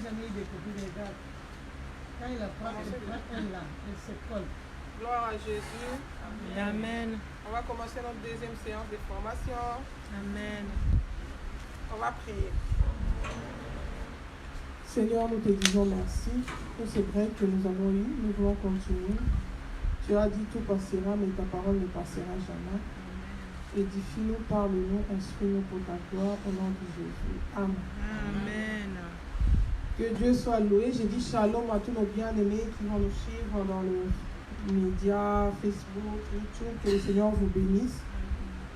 amis, des copines, regarde. Quand il apprend, elle là, elle se colle. Gloire à Jésus. Amen. On va commencer notre deuxième séance de formation. Amen. On va prier. Seigneur, nous te disons merci pour ce break que nous avons eu. Nous voulons continuer. Tu as dit tout passera, mais ta parole ne passera jamais. Édifie-nous, parle-nous, instruis-nous pour ta gloire, au nom de Jésus. Amen. Amen. Que Dieu soit loué. J'ai dit shalom à tous nos bien-aimés qui vont nous suivre dans le média, Facebook, YouTube. Que le Seigneur vous bénisse.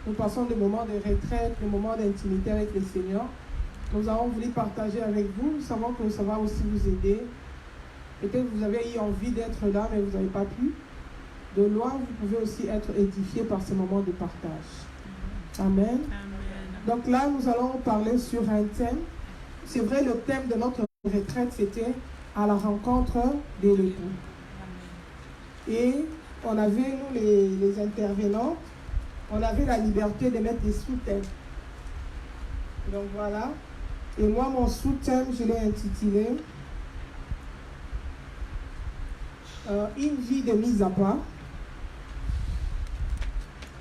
Nous passons des moments de retraite, des moments d'intimité avec le Seigneur. Nous avons voulu partager avec vous. Nous savons que ça va aussi vous aider. Peut-être que vous avez eu envie d'être là, mais vous n'avez pas pu. De loin, vous pouvez aussi être édifié par ce moment de partage. Amen. Amen. Donc là, nous allons parler sur un thème. C'est vrai, le thème de notre retraite, c'était à la rencontre de l'époux. Et on avait, nous, les intervenants, on avait la liberté de mettre des sous-thèmes. Donc voilà. Et moi, mon sous-thème, je l'ai intitulé Une vie de mise à part.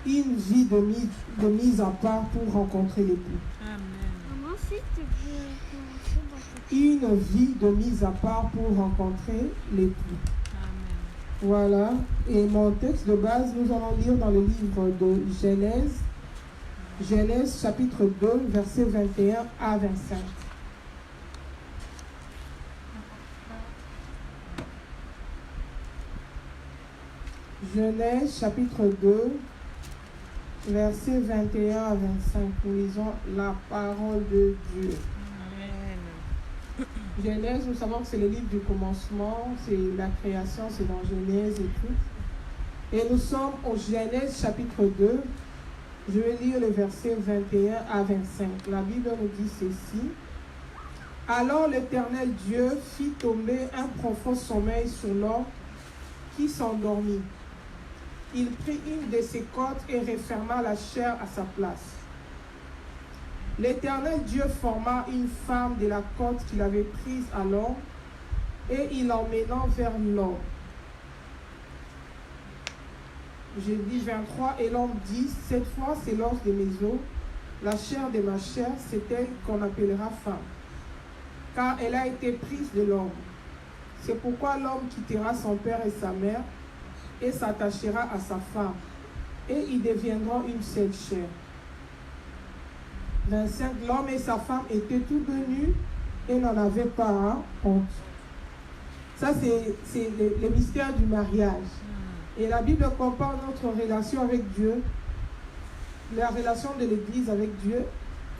Une vie de mise à part pour rencontrer l'époux. Amen. Maman, si tu veux commencer dans cette... Une vie de mise à part pour rencontrer l'époux. Amen. Voilà. Et mon texte de base, nous allons lire dans le livre de Genèse. Genèse chapitre 2, versets 21 à 25. Genèse chapitre 2, versets 21 à 25. Nous lisons la parole de Dieu. Amen. Genèse, nous savons que c'est le livre du commencement, c'est la création, c'est dans Genèse et tout. Et nous sommes au Genèse chapitre 2. Je vais lire le verset 21 à 25. La Bible nous dit ceci. Alors l'Éternel Dieu fit tomber un profond sommeil sur l'homme qui s'endormit. Il prit une de ses côtes et referma la chair à sa place. L'Éternel Dieu forma une femme de la côte qu'il avait prise à l'homme et il l'emmena vers l'homme. J'ai dit 23, et l'homme dit, cette fois c'est l'os de mes os, la chair de ma chair, c'est elle qu'on appellera femme, car elle a été prise de l'homme. C'est pourquoi l'homme quittera son père et sa mère et s'attachera à sa femme, et ils deviendront une seule chair. 25, l'homme et sa femme étaient tous deux nus et n'en avaient pas honte. Ça c'est le mystère du mariage. Et la Bible compare notre relation avec Dieu. La relation de l'Église avec Dieu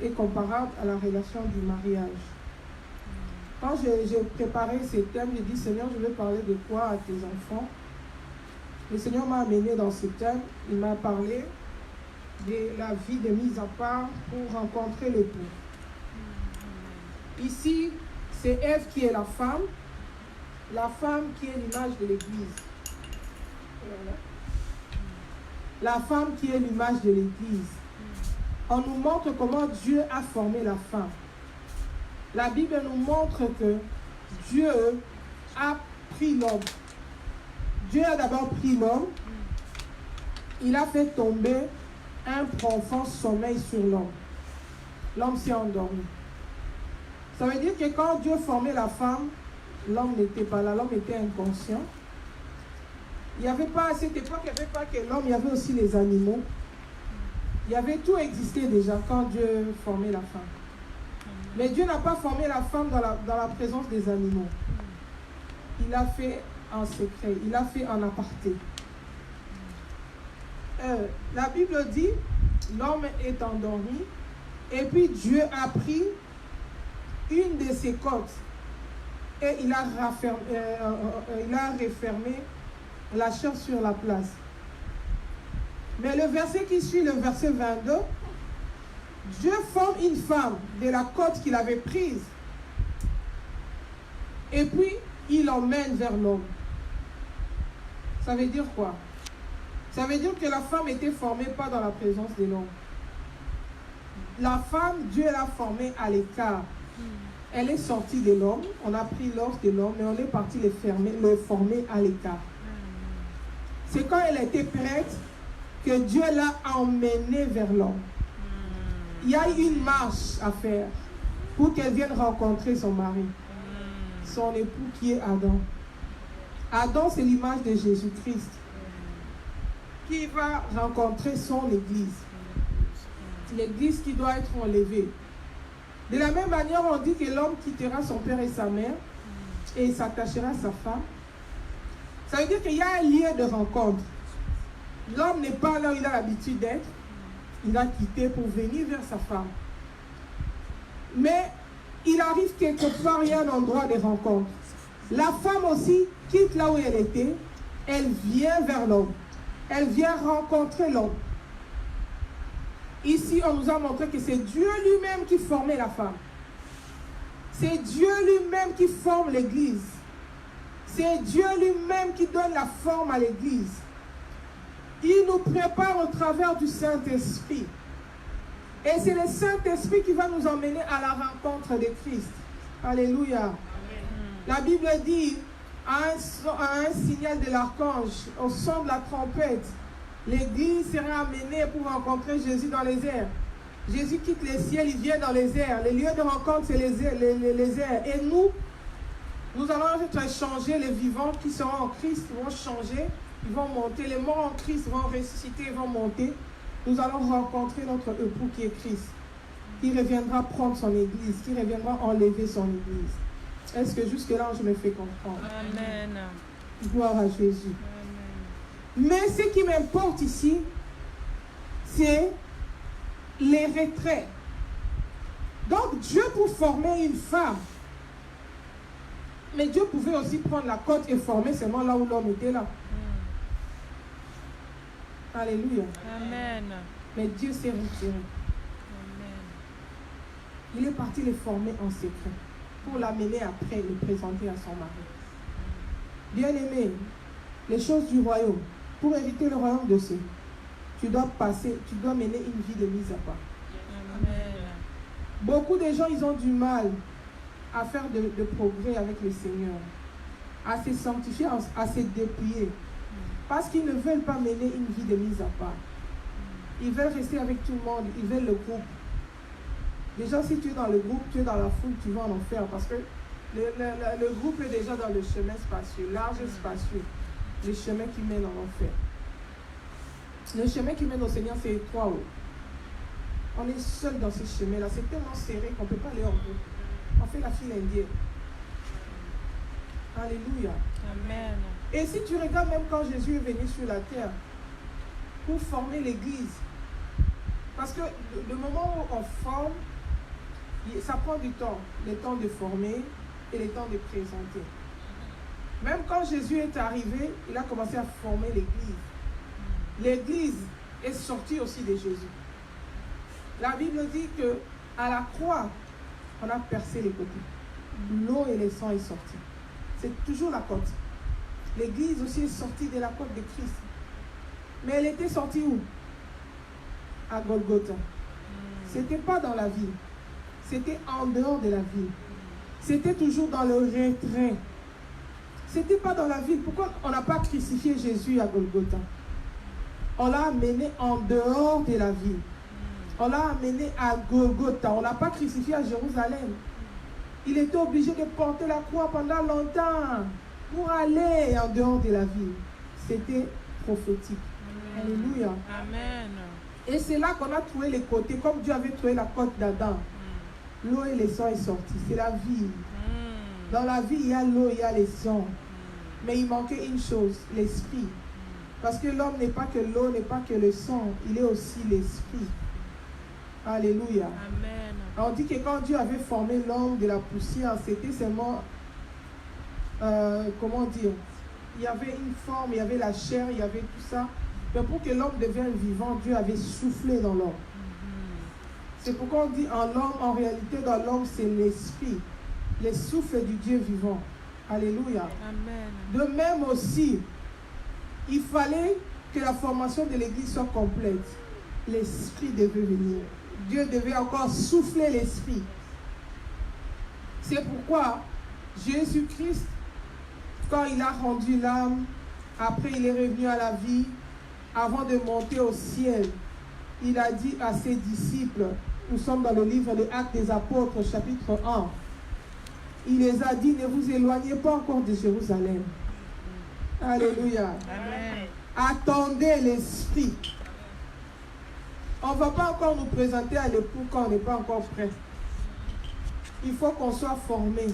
est comparable à la relation du mariage. Quand j'ai préparé ces thèmes, j'ai dit, Seigneur, je vais parler de quoi à tes enfants? Le Seigneur m'a amené dans ce thème. Il m'a parlé de la vie de mise à part pour rencontrer l'époux. Ici, c'est Ève qui est la femme qui est l'image de l'Église. La femme qui est l'image de l'Église. On nous montre comment Dieu a formé la femme. La Bible nous montre que Dieu a pris l'homme. Dieu a d'abord pris l'homme. Il a fait tomber un profond sommeil sur l'homme. L'homme s'est endormi. Ça veut dire que quand Dieu formait la femme, l'homme n'était pas là, l'homme était inconscient. Il n'y avait pas, à cette époque, il n'y avait pas que l'homme, il y avait aussi les animaux. Il y avait tout existé déjà quand Dieu formait la femme. Mais Dieu n'a pas formé la femme dans la présence des animaux. Il l'a fait en secret, il l'a fait en aparté. La Bible dit, l'homme est endormi, et puis Dieu a pris une de ses côtes et il a refermé la chair sur la place. Mais le verset qui suit, le verset 22, Dieu forme une femme de la côte qu'il avait prise et puis il l'emmène vers l'homme. Ça veut dire quoi? Ça veut dire que la femme était formée pas dans la présence de l'homme. La femme, Dieu l'a formée à l'écart. Elle est sortie de l'homme, on a pris l'os de l'homme et on est parti le former à l'écart. C'est quand elle était prête que Dieu l'a emmenée vers l'homme. Il y a une marche à faire pour qu'elle vienne rencontrer son mari, son époux qui est Adam. Adam, c'est l'image de Jésus-Christ qui va rencontrer son église. L'église qui doit être enlevée. De la même manière, on dit que l'homme quittera son père et sa mère et s'attachera à sa femme. Ça veut dire qu'il y a un lieu de rencontre. L'homme n'est pas là où il a l'habitude d'être. Il a quitté pour venir vers sa femme. Mais il arrive quelque part, il y a un endroit de rencontre. La femme aussi quitte là où elle était. Elle vient vers l'homme. Elle vient rencontrer l'homme. Ici, on nous a montré que c'est Dieu lui-même qui formait la femme. C'est Dieu lui-même qui forme l'église. C'est Dieu lui-même qui donne la forme à l'église. Il nous prépare au travers du Saint-Esprit. Et c'est le Saint-Esprit qui va nous emmener à la rencontre de Christ. Alléluia. La Bible dit, à un signal de l'archange, au son de la trompette, l'église sera amenée pour rencontrer Jésus dans les airs. Jésus quitte les ciels, il vient dans les airs. Les lieux de rencontre, c'est les airs. Et nous allons être changés. Les vivants qui seront en Christ vont changer. Ils vont monter. Les morts en Christ vont ressusciter, ils vont monter. Nous allons rencontrer notre époux qui est Christ. Qui reviendra prendre son église. Qui reviendra enlever son église. Est-ce que jusque-là, je me fais comprendre? Amen. Gloire à Jésus. Amen. Mais ce qui m'importe ici, c'est les retraits. Donc Dieu pour former une femme, mais Dieu pouvait aussi prendre la côte et former seulement là où l'homme était là. Alléluia. Amen. Mais Dieu s'est retiré. Amen. Il est parti les former en secret pour l'amener après, le présenter à son mari. Bien-aimé, les choses du royaume, pour hériter le royaume de Dieu, tu dois mener une vie de mise à part. Amen. Beaucoup de gens, ils ont du mal à faire de progrès avec le Seigneur, à se sanctifier, à se dépouiller, parce qu'ils ne veulent pas mener une vie de mise à part. Ils veulent rester avec tout le monde, ils veulent le groupe. Déjà, si tu es dans le groupe, tu es dans la foule, tu vas en enfer, parce que le groupe est déjà dans le chemin spacieux, large et spacieux, le chemin qui mène en enfer. Le chemin qui mène au Seigneur, c'est étroit. On est seul dans ce chemin-là, c'est tellement serré qu'on ne peut pas aller en groupe. On fait la file indienne. Alléluia. Amen. Et si tu regardes même quand Jésus est venu sur la terre pour former l'église, parce que le moment où on forme, ça prend du temps. Le temps de former et le temps de présenter. Même quand Jésus est arrivé, il a commencé à former l'église. L'église est sortie aussi de Jésus. La Bible dit que à la croix, on a percé les côtés. L'eau et le sang est sorti. C'est toujours la côte. L'église aussi est sortie de la côte de Christ. Mais elle était sortie où? À Golgotha. C'était pas dans la ville. C'était en dehors de la ville. C'était toujours dans le retrait. C'était pas dans la ville. Pourquoi on n'a pas crucifié Jésus à Golgotha? On l'a amené en dehors de la ville. On l'a amené à Golgotha. On ne l'a pas crucifié à Jérusalem. Il était obligé de porter la croix pendant longtemps pour aller en dehors de la ville. C'était prophétique. Alléluia. Amen. Et c'est là qu'on a trouvé les côtés, comme Dieu avait trouvé la côte d'Adam. L'eau et le sang est sorti. C'est la vie. Dans la vie, il y a l'eau, il y a le sang. Mais il manquait une chose, l'esprit. Parce que l'homme n'est pas que l'eau, n'est pas que le sang. Il est aussi l'esprit. Alléluia. Amen. On dit que quand Dieu avait formé l'homme de la poussière, c'était seulement, comment dire, il y avait une forme, il y avait la chair, il y avait tout ça. Mais pour que l'homme devienne vivant, Dieu avait soufflé dans l'homme. C'est pourquoi on dit en l'homme, en réalité dans l'homme, c'est l'esprit, le souffle du Dieu vivant. Alléluia. Amen. De même aussi, il fallait que la formation de l'église soit complète. L'esprit devait venir. Dieu devait encore souffler l'esprit. C'est pourquoi Jésus-Christ, quand il a rendu l'âme, après il est revenu à la vie, avant de monter au ciel, il a dit à ses disciples, nous sommes dans le livre des Actes des Apôtres, chapitre 1, il les a dit, ne vous éloignez pas encore de Jérusalem. Alléluia. Amen. Attendez l'Esprit. On ne va pas encore nous présenter à l'époux quand on n'est pas encore prêt. Il faut qu'on soit formé,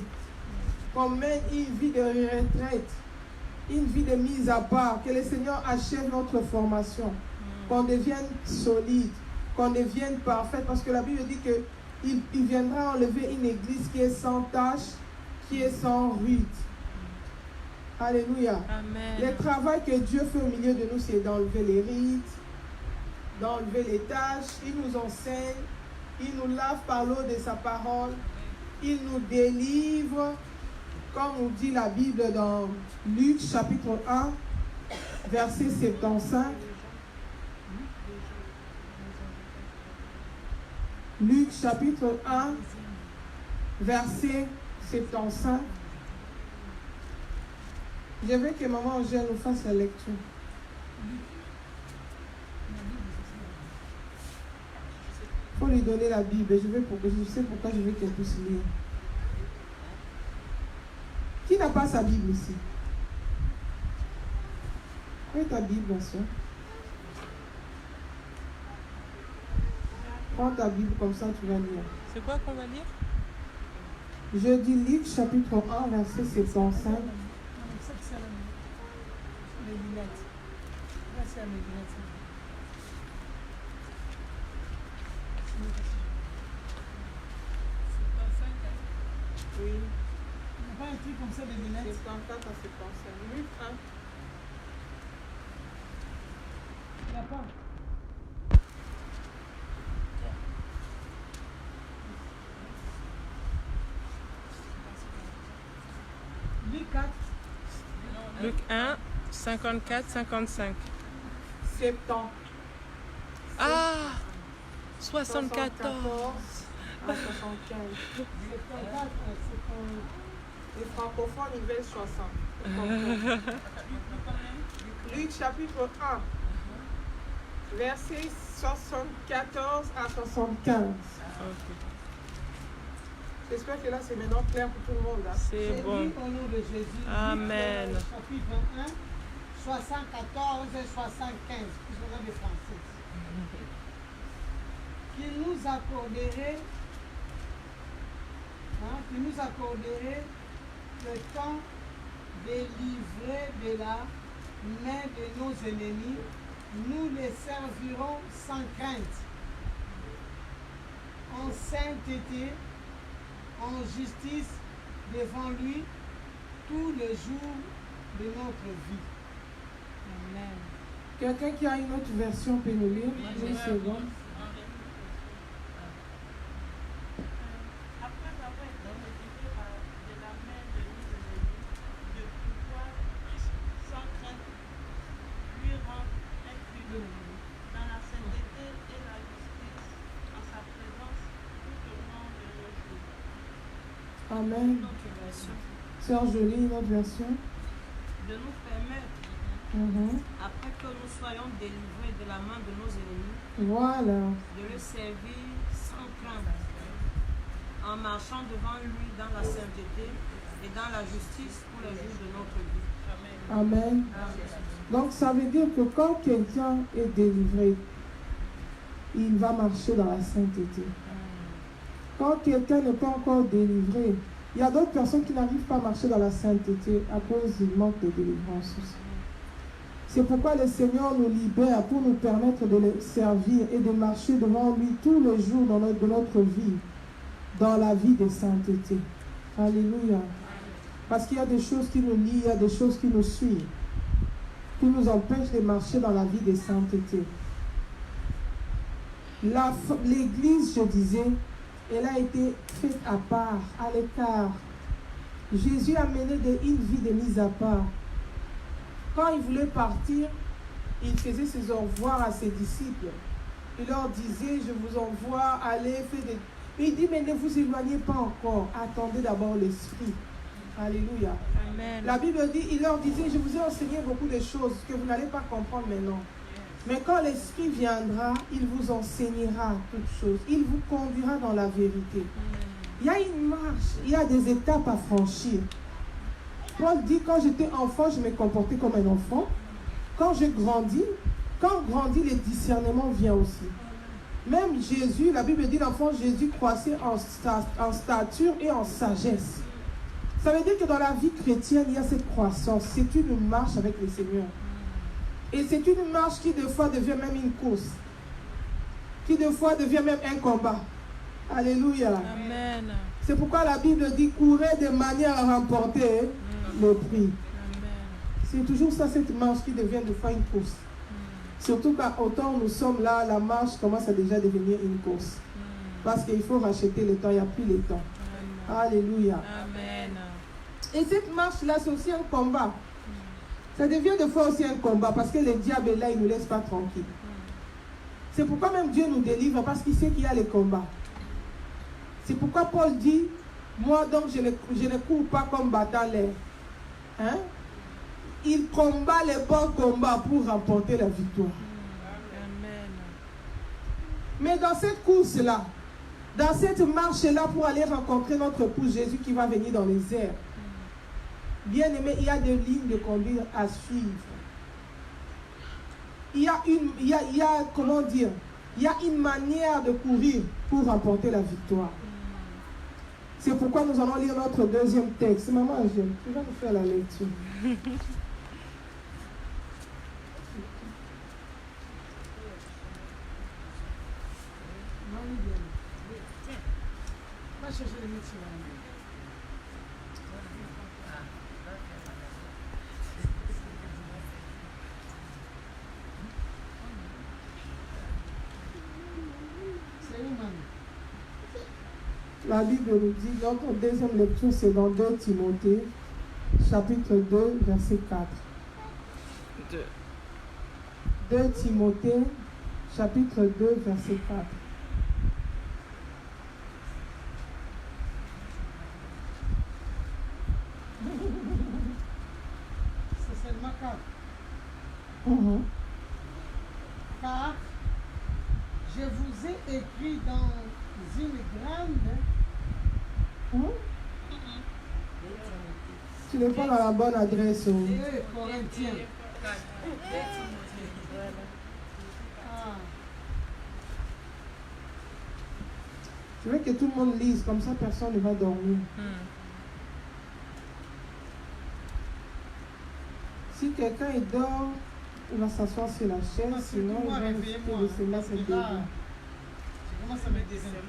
qu'on mène une vie de retraite, une vie de mise à part, que le Seigneur achève notre formation, qu'on devienne solide, qu'on devienne parfait, parce que la Bible dit qu'il viendra enlever une église qui est sans tache, qui est sans ride. Alléluia. Amen. Le travail que Dieu fait au milieu de nous, c'est d'enlever les rides, d'enlever les tâches. Il nous enseigne, il nous lave par l'eau de sa parole, il nous délivre, comme nous dit la Bible dans Luc chapitre 1, verset 75. Luc chapitre 1, verset 75. Je veux que maman Angèle nous fasse la lecture. Il faut lui donner la Bible. Je sais pourquoi je veux qu'elle puisse lire. Qui n'a pas sa Bible ici? Où est ta Bible, ma soeur? Prends ta Bible, comme ça tu vas lire. C'est quoi qu'on va lire? Je dis Luc chapitre 1, verset 75. Les lunettes. Là, c'est mes lunettes. Oui. Il n'y a pas un truc comme ça, des lunettes? 74 à 75. Luc 1. Il n'y a pas. Luc 4. Luc 1, 54, 55. 70. Ah! 74. À 75. Les francophones, ils veulent 60. Luc chapitre 1, verset 74 à 75. Ok. J'espère que là, c'est maintenant clair pour tout le monde. Là. C'est bon. Lu au nom de Jésus. Amen. Luc, chapitre 1, 74 et 75. Puisqu'on a des Français. Qu'il nous accorderait, le temps de livrer de la main de nos ennemis. Nous les servirons sans crainte, en sainteté, en justice devant lui tous les jours de notre vie. Amen. Quelqu'un qui a une autre version peut nous lire? Une seconde. Après avoir été délivré de la main de nos ennemis, de pouvoir sans crainte lui rendre un culte dans la sainteté et la justice en sa présence tout au long de nos jours. Amen. Sœur Jolie, une autre version. De nous permettre, après que nous soyons délivrés de la main de nos ennemis, Voilà. de le servir sans crainte, en marchant devant lui dans la sainteté et dans la justice pour les jours de notre vie. Amen. Donc ça veut dire que quand quelqu'un est délivré, il va marcher dans la sainteté. Quand quelqu'un n'est pas encore délivré, il y a d'autres personnes qui n'arrivent pas à marcher dans la sainteté à cause du manque de délivrance aussi. C'est pourquoi le Seigneur nous libère pour nous permettre de le servir et de marcher devant lui tous les jours de notre vie, dans la vie de sainteté. Alléluia. Parce qu'il y a des choses qui nous lient, il y a des choses qui nous suivent, qui nous empêchent de marcher dans la vie de sainteté. L'Église, je disais, elle a été faite à part, à l'écart. Jésus a mené une vie de mise à part. Quand il voulait partir, il faisait ses au revoir à ses disciples. Il leur disait, je vous envoie, allez, Il dit, mais ne vous éloignez pas encore. Attendez d'abord l'Esprit. Alléluia. Amen. La Bible dit, il leur disait, je vous ai enseigné beaucoup de choses que vous n'allez pas comprendre maintenant. Mais quand l'Esprit viendra, il vous enseignera toutes choses. Il vous conduira dans la vérité. Il y a une marche, il y a des étapes à franchir. Paul dit, quand j'étais enfant, je me comportais comme un enfant. Quand je grandis, le discernement vient aussi. Même Jésus, la Bible dit, l'enfant Jésus croissait en stature et en sagesse. Ça veut dire que dans la vie chrétienne, il y a cette croissance. C'est une marche avec le Seigneur. Et c'est une marche qui, des fois, devient même une course. Qui, des fois, devient même un combat. Alléluia. Amen. C'est pourquoi la Bible dit, courez de manière à remporter le prix. Amen. C'est toujours ça, cette marche qui devient des fois une course. Surtout quand autant nous sommes là, la marche commence à déjà devenir une course. Parce qu'il faut racheter le temps, il n'y a plus le temps. Alléluia. Amen. Et cette marche-là, c'est aussi un combat. Ça devient des fois aussi un combat parce que le diable est là, il ne nous laisse pas tranquilles. C'est pourquoi même Dieu nous délivre, parce qu'il sait qu'il y a les combats. C'est pourquoi Paul dit, moi donc je ne cours pas comme battant l'air. Hein? Il combat les bons combats pour remporter la victoire. Amen. Mais dans cette course-là, dans cette marche-là pour aller rencontrer notre époux Jésus qui va venir dans les airs, bien aimé, il y a des lignes de conduite à suivre. Il y a comment dire, il y a une manière de courir pour remporter la victoire. C'est pourquoi nous allons lire notre deuxième texte. Maman, tu vas nous faire la lecture. Va chercher les métiers. C'est où, maman? La Bible nous dit, notre deuxième lecture, c'est dans 2 Timothée, chapitre 2, verset 4. 2 Timothée, chapitre 2, verset 4. C'est seulement 4. Car je vous ai écrit dans une grande... Tu n'es pas dans la bonne adresse. Corinthiens. Ah. Je veux que tout le monde lise, comme ça personne ne va dormir. Si quelqu'un est dort, il va s'asseoir sur la chaise, Parce que sinon il moi, va réveillez-moi. risquer de se mettre Parce que debout. là, je commence à me désintéresser.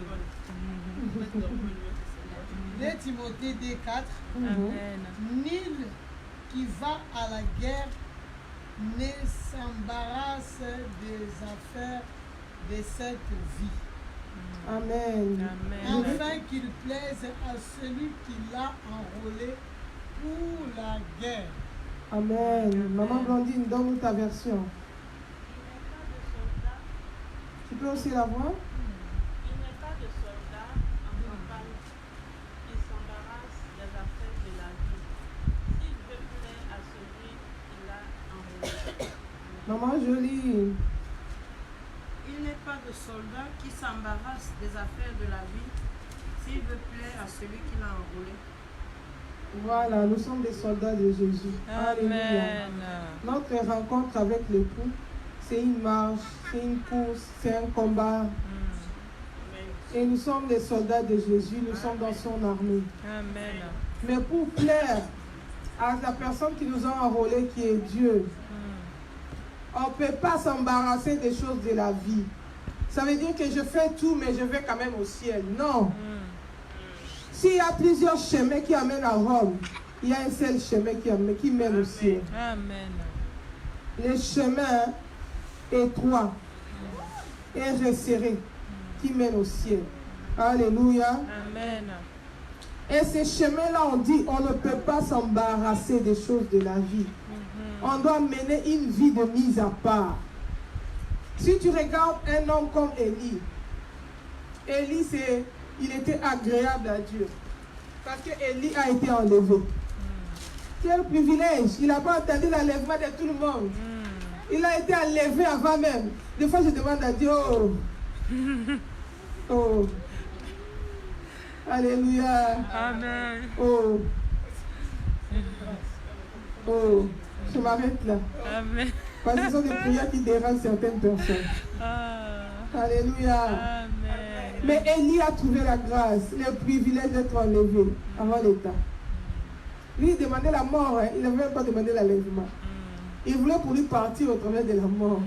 2 Timothée 2,4. Amen. Nul qui va à la guerre ne s'embarrasse des affaires de cette vie, Amen. Amen. afin qu'il plaise à celui qui l'a enrôlé pour la guerre. Amen. Maman Blandine, donne-nous ta version. Tu peux aussi la voir? Il n'est pas de soldat en campagne qui s'embarrasse des affaires de la vie, s'il veut plaire à celui qui l'a enrôlé. Maman, je lis. Il n'est pas de soldat qui s'embarrasse des affaires de la vie s'il veut plaire à celui qui l'a enrôlé. Voilà, nous sommes des soldats de Jésus. Alléluia. Amen. Notre rencontre avec l'époux, c'est une marche, c'est une course, c'est un combat. Et nous sommes des soldats de Jésus, nous sommes dans son armée. Amen. Mais pour plaire à la personne qui nous a enrôlés, qui est Dieu, on ne peut pas s'embarrasser des choses de la vie. Ça veut dire que je fais tout, mais je vais quand même au ciel. Non. S'il y a plusieurs chemins qui amènent à Rome, il y a un seul chemin qui mène au ciel. Amen. Le chemin étroit et resserré qui mène au ciel. Alléluia. Amen. Et ces chemins-là, on dit, on ne peut pas s'embarrasser des choses de la vie. On doit mener une vie de mise à part. Si tu regardes un homme comme Élie, Élie, il était agréable à Dieu. Parce que Élie a été enlevé. Quel privilège! Il n'a pas entendu l'enlèvement de tout le monde. Il a été enlevé avant même. Des fois, je demande à Dieu, oh, oh, alléluia, Amen. oh, oh, je m'arrête là. Amen. Parce que ce sont des prières qui dérangent certaines personnes. Ah. Alléluia. Amen. Mais Élie a trouvé la grâce, le privilège d'être enlevé avant l'état. Lui, il demandait la mort, hein. Il n'avait même pas demandé l'enlèvement. Il voulait pour lui partir au travers de la mort.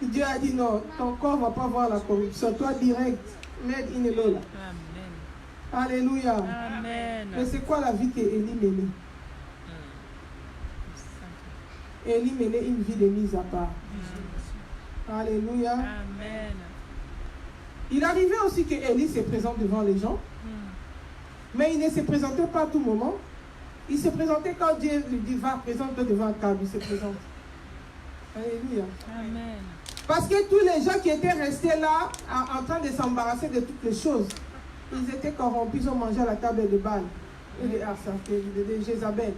Dieu a dit non, ton corps ne va pas voir la corruption. Toi, direct, made in Elola. Amen. Alléluia. Amen. Mais c'est quoi la vie qu'Élie menait? Élie menait une vie de mise à part. Alléluia. Amen. Il arrivait aussi que Élie se présente devant les gens, mais il ne se présentait pas à tout moment. Il se présentait quand Dieu lui dit va, présente-toi devant un câble, il se présente. Alléluia. Amen. Parce que tous les gens qui étaient restés là, en train de s'embarrasser de toutes les choses, ils étaient corrompus, ils ont mangé à la table de Baal, et de Jézabel.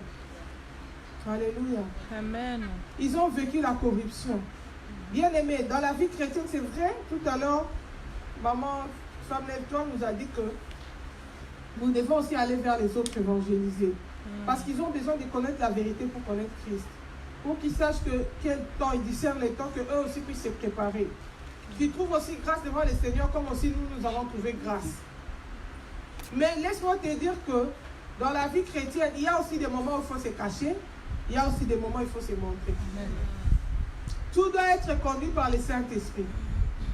Alléluia. Amen. Ils ont vécu la corruption. Bien aimé, dans la vie chrétienne, c'est vrai, tout à l'heure, maman, femme lève-toi nous a dit que nous devons aussi aller vers les autres évangéliser. Parce qu'ils ont besoin de connaître la vérité pour connaître Christ. Pour qu'ils sachent que quel temps, ils discernent les temps, qu'eux aussi puissent se préparer. Qu'ils trouvent aussi grâce devant le Seigneur comme aussi nous avons trouvé grâce. Mais laisse-moi te dire que dans la vie chrétienne, il y a aussi des moments où il faut se cacher. Il y a aussi des moments où il faut se montrer. Tout doit être conduit par le Saint-Esprit.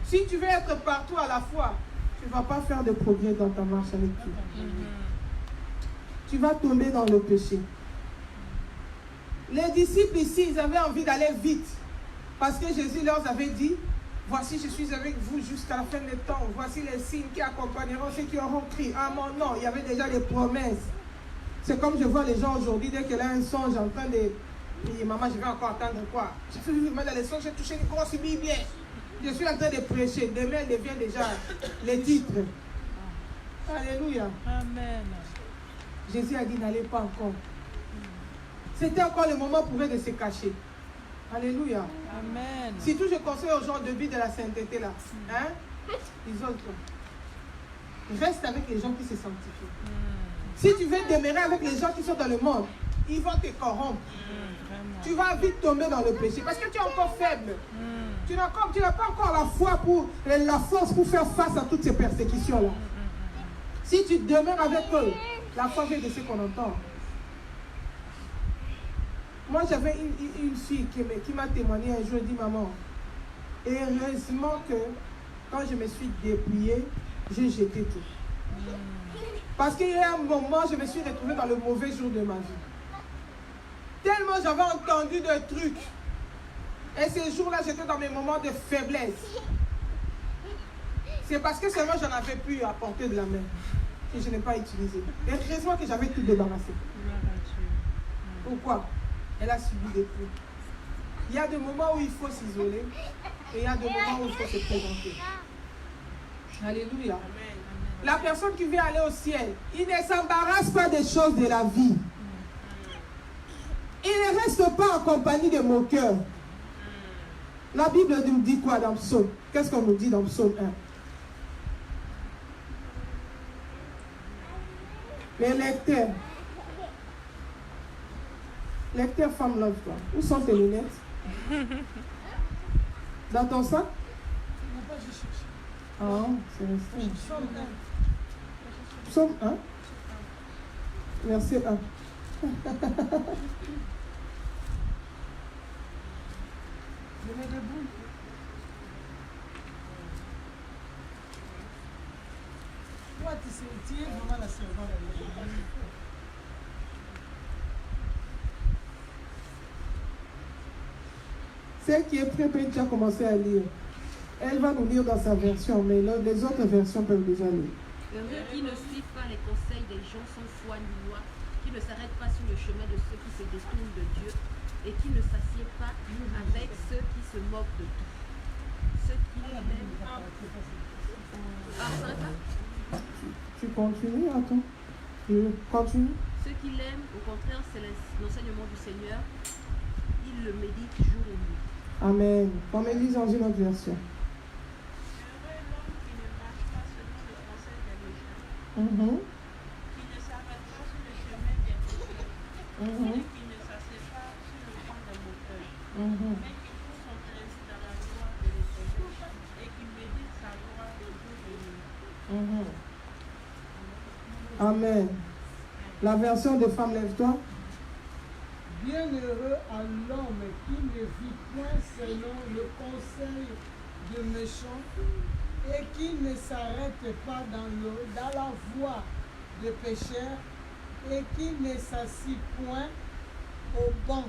Si tu veux être partout à la fois, tu ne vas pas faire de progrès dans ta marche avec Dieu. Tu vas tomber dans le péché. Les disciples ici, ils avaient envie d'aller vite. Parce que Jésus leur avait dit, voici je suis avec vous jusqu'à la fin des temps. Voici les signes qui accompagneront ceux qui auront crié à mon nom. Il y avait déjà des promesses. C'est comme je vois les gens aujourd'hui, dès qu'elle a un songe en train de prier, maman, je vais encore attendre quoi? Je fais vraiment dans les songes, j'ai touché une grosse Bible. Je suis en train de prêcher. Demain, elle devient déjà les titres. Alléluia. Amen. Jésus a dit, n'allez pas encore. C'était encore le moment pour eux de se cacher. Alléluia. Amen. Surtout, je conseille aux gens de vivre de la sainteté là. Hein? Les autres. Reste avec les gens qui se sanctifient. Si tu veux demeurer avec les gens qui sont dans le monde, ils vont te corrompre. Tu vas vite tomber dans le péché parce que tu es encore faible. Tu n'as pas encore la foi la force pour faire face à toutes ces persécutions-là. Si tu demeures avec eux, la foi vient de ce qu'on entend. Moi, j'avais une fille qui m'a témoigné un jour, elle dit, maman, heureusement que quand je me suis dépouillée, j'ai jeté tout. Parce qu'il y a un moment, je me suis retrouvée dans le mauvais jour de ma vie. Tellement j'avais entendu de trucs. Et ces jours-là, j'étais dans mes moments de faiblesse. C'est parce que seulement j'en avais pu apporter de la main que je n'ai pas utilisé. Et heureusement que j'avais tout débarrassé. Pourquoi? Elle a subi des coups. Il y a des moments où il faut s'isoler et il y a des moments où il faut se présenter. Alléluia. La personne qui veut aller au ciel, il ne s'embarrasse pas des choses de la vie. Il ne reste pas en compagnie de moqueurs. La Bible nous dit quoi dans Psaume? Qu'est-ce qu'on nous dit dans Psaume 1? Les lecteurs. Lecteur, femme, love-toi. Où sont tes lunettes? Dans ton sac? Ah, c'est resté. Psaume 1. Verset 1. Je mets debout. Toi, tu es vraiment la servante. Celle qui est prête peut déjà commencer à lire. Elle va nous lire dans sa version, mais les autres versions peuvent déjà lire. Heureux qui ne suivent pas les conseils des gens sans foi ni loi, qui ne s'arrêtent pas sur le chemin de ceux qui se détournent de Dieu et qui ne s'assiedent pas avec ceux qui se moquent de tout. Ceux qui l'aiment. Ah, ça s'arrête là? Tu continues, attends. Je continue. Ceux qui l'aiment, au contraire, c'est l'enseignement du Seigneur. Ils le méditent jour et nuit. Amen. On me lise dans une autre version. Heureux l'homme qui ne marche pas selon le conseil des méchants, Mhm. qui ne s'arrête pas sur le chemin des pécheurs, Mhm. et qui ne s'assied pas sur le banc des moqueurs, Mhm. mais qui trouve son plaisir dans la loi de l'Éternel et qui médite sa loi de jour et nuit. Mhm. Amen. La version de femme, lève-toi. Bienheureux à l'homme qui ne vit point selon le conseil de méchants et qui ne s'arrête pas dans la voie de pécheurs et qui ne s'assit point au banc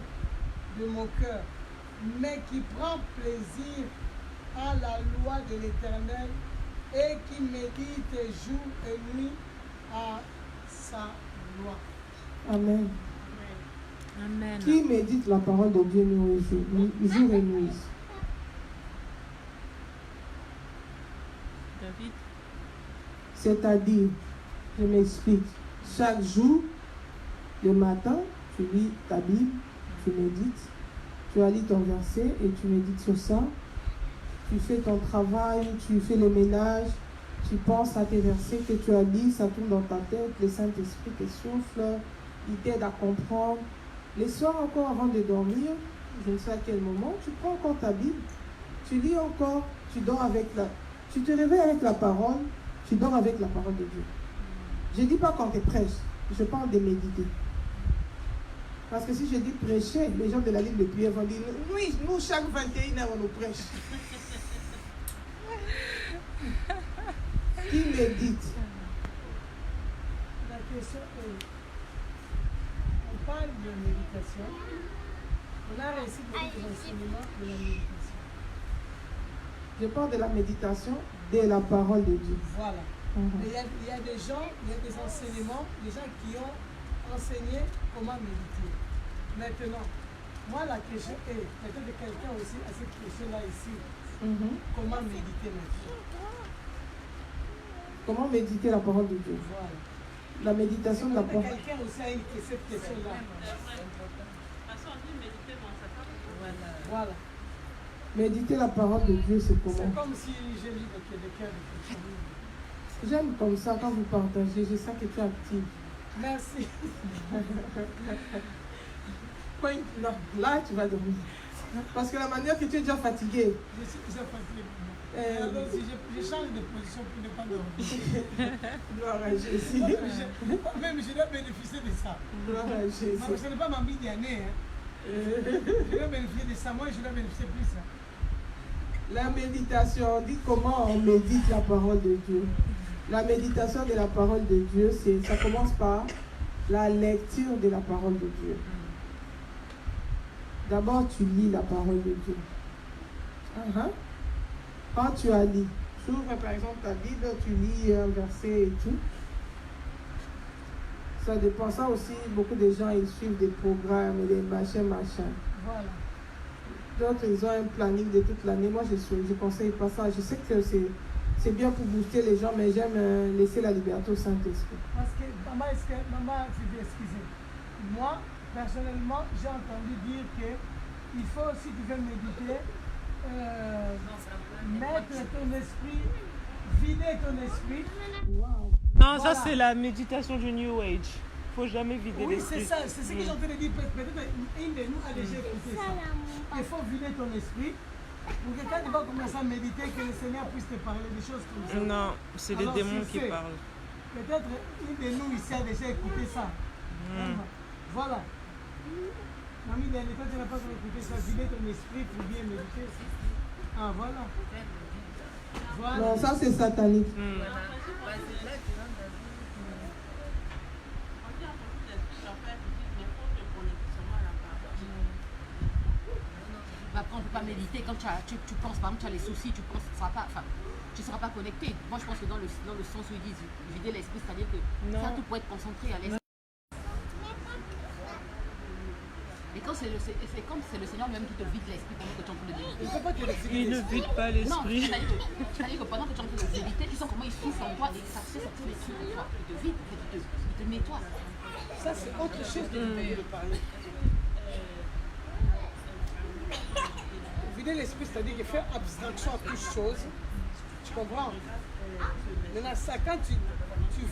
de moqueurs, mais qui prend plaisir à la loi de l'Éternel et qui médite jour et nuit à sa loi. Amen. Amen. Qui médite la parole de Dieu jour et nuit? David. C'est-à-dire, je m'explique, chaque jour, le matin, tu lis ta Bible, tu médites, tu as lu ton verset et tu médites sur ça. Tu fais ton travail, tu fais le ménage, tu penses à tes versets que tu as lus, ça tourne dans ta tête, le Saint-Esprit te souffle, il t'aide à comprendre. Les soirs encore avant de dormir, je ne sais à quel moment, tu prends encore ta Bible, tu lis encore, tu dors avec tu te réveilles avec la parole, tu dors avec la parole de Dieu. Je ne dis pas quand tu prêches, je parle de méditer. Parce que si je dis prêcher, les gens de la Ligue de prière vont dire, oui, nous, chaque 21h, on nous prêche. Qui médite? La question est, on parle de méditation, on a reçu beaucoup d'enseignements de la méditation. Je parle de la méditation de la parole de Dieu. Voilà. Mhm. Mais il y a des gens, il y a des enseignements, des gens qui ont enseigné comment méditer. Maintenant, moi la question est, peut-être que quelqu'un aussi a cette question-là ici, Mhm. comment méditer maintenant? Comment méditer la parole de Dieu? Voilà. La méditation de la parole. Quelqu'un aussi a cette question-là. Parce qu'on dit méditer, mais on ne sait pas. Voilà. Méditer la parole de Dieu, c'est C'est comment? comme si j'ai lu le cœur de quelqu'un. J'aime comme ça, quand vous partagez, je sens que tu es actif. Merci. Non, là, tu vas dormir. Parce que la manière que tu es déjà fatigué. Je suis déjà fatigué. Alors, si je change de position pour ne pas dormir. Gloire à Jésus. Même je dois bénéficier de ça. Gloire à Jésus. Ce n'est pas ma vie d'année. Je dois bénéficier de ça. Moi, je dois bénéficier plus de ça. La méditation, on dit comment on médite la parole de Dieu. La méditation de la parole de Dieu, ça commence par la lecture de la parole de Dieu. D'abord, tu lis la parole de Dieu. Quand tu as lu, tu ouvres par exemple ta Bible, tu lis un verset et tout. Ça dépend. Ça aussi, beaucoup de gens, ils suivent des programmes, des machins. Voilà. D'autres, ils ont un planning de toute l'année. Moi, je conseille pas ça. Je sais que c'est bien pour booster les gens, mais j'aime laisser la liberté au Saint-Esprit. Parce que, maman, excusez. Moi, personnellement, j'ai entendu dire qu'il faut, si tu veux méditer, mettre ton esprit, vider ton esprit. Wow. Non, Voilà. ça c'est la méditation du New Age. Faut jamais vider Oui, l'esprit. c'est ça, c'est ce que j'ai en train de dire. Peut-être une de nous a déjà écouté ça. Il faut vider ton esprit pour que quand tu vas commencer à méditer, que le Seigneur puisse te parler des choses comme ça. Non, c'est les Alors, démons si qui c'est- parlent. Peut-être une de nous ici a déjà écouté ça. Voilà. Mamie, dernier temps, tu n'as pas écouté ça. Vider ton esprit pour bien méditer. Ah, voilà. Voilà. Non, ça c'est satanique. On dit en fonction des esprits, en fait, ils disent, mais il faut te connecter seulement à la parole. Après, on ne peut pas méditer. Quand tu penses, par exemple, tu as les soucis, tu penses, tu ne seras pas connecté. Moi, je pense que dans le sens où ils disent vider l'esprit, c'est-à-dire que Non. ça, tout pour être concentré à l'esprit. Et quand c'est comme c'est le Seigneur même qui te vide l'esprit pendant que tu es en train de méditer. Il ne faut pas te l'expliquer. Il ne vide pas Non, l'esprit. c'est-à-dire que pendant que tu es en train de méditer, tu sens comment il souffle en toi et ça fait sortir les trucs de toi. Il te vide, il te nettoie. Ça, c'est autre chose que de parler. Vider l'esprit, c'est-à-dire qu'il fait abstraction à toute chose. Tu comprends? Maintenant, ça, quand tu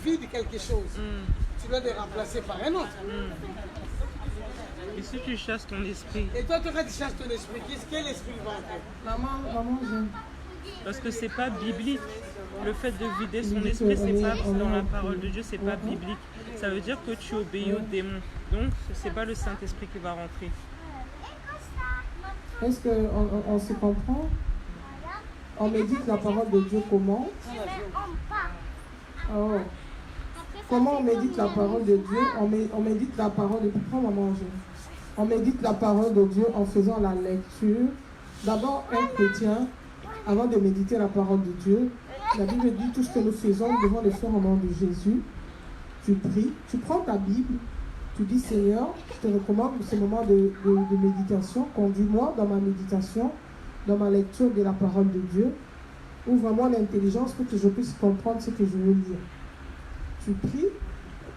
vides quelque chose, tu dois le remplacer par un autre. Et si tu chasses ton esprit? Et toi, quand tu chasses ton esprit, quel esprit va entrer? Maman, j'aime. Parce que c'est pas biblique. Le fait de vider son esprit, c'est pas dans la parole de Dieu, c'est pas biblique. Ça veut dire que tu obéis aux démons. Donc, c'est pas le Saint-Esprit qui va rentrer. Est-ce qu'on se comprend? On médite la parole de Dieu comment? Oh. Comment on médite la parole de Dieu? On médite la parole de Dieu. Prends à manger. On médite la parole de Dieu en faisant la lecture. D'abord, un chrétien, avant de méditer la parole de Dieu, la Bible dit tout ce que nous faisons, nous devons le faire au nom de Jésus. Tu pries, tu prends ta Bible, tu dis Seigneur, je te recommande ce moment de méditation, conduis-moi dans ma méditation, dans ma lecture de la parole de Dieu. Ouvre-moi l'intelligence pour que je puisse comprendre ce que je veux lire. Tu pries,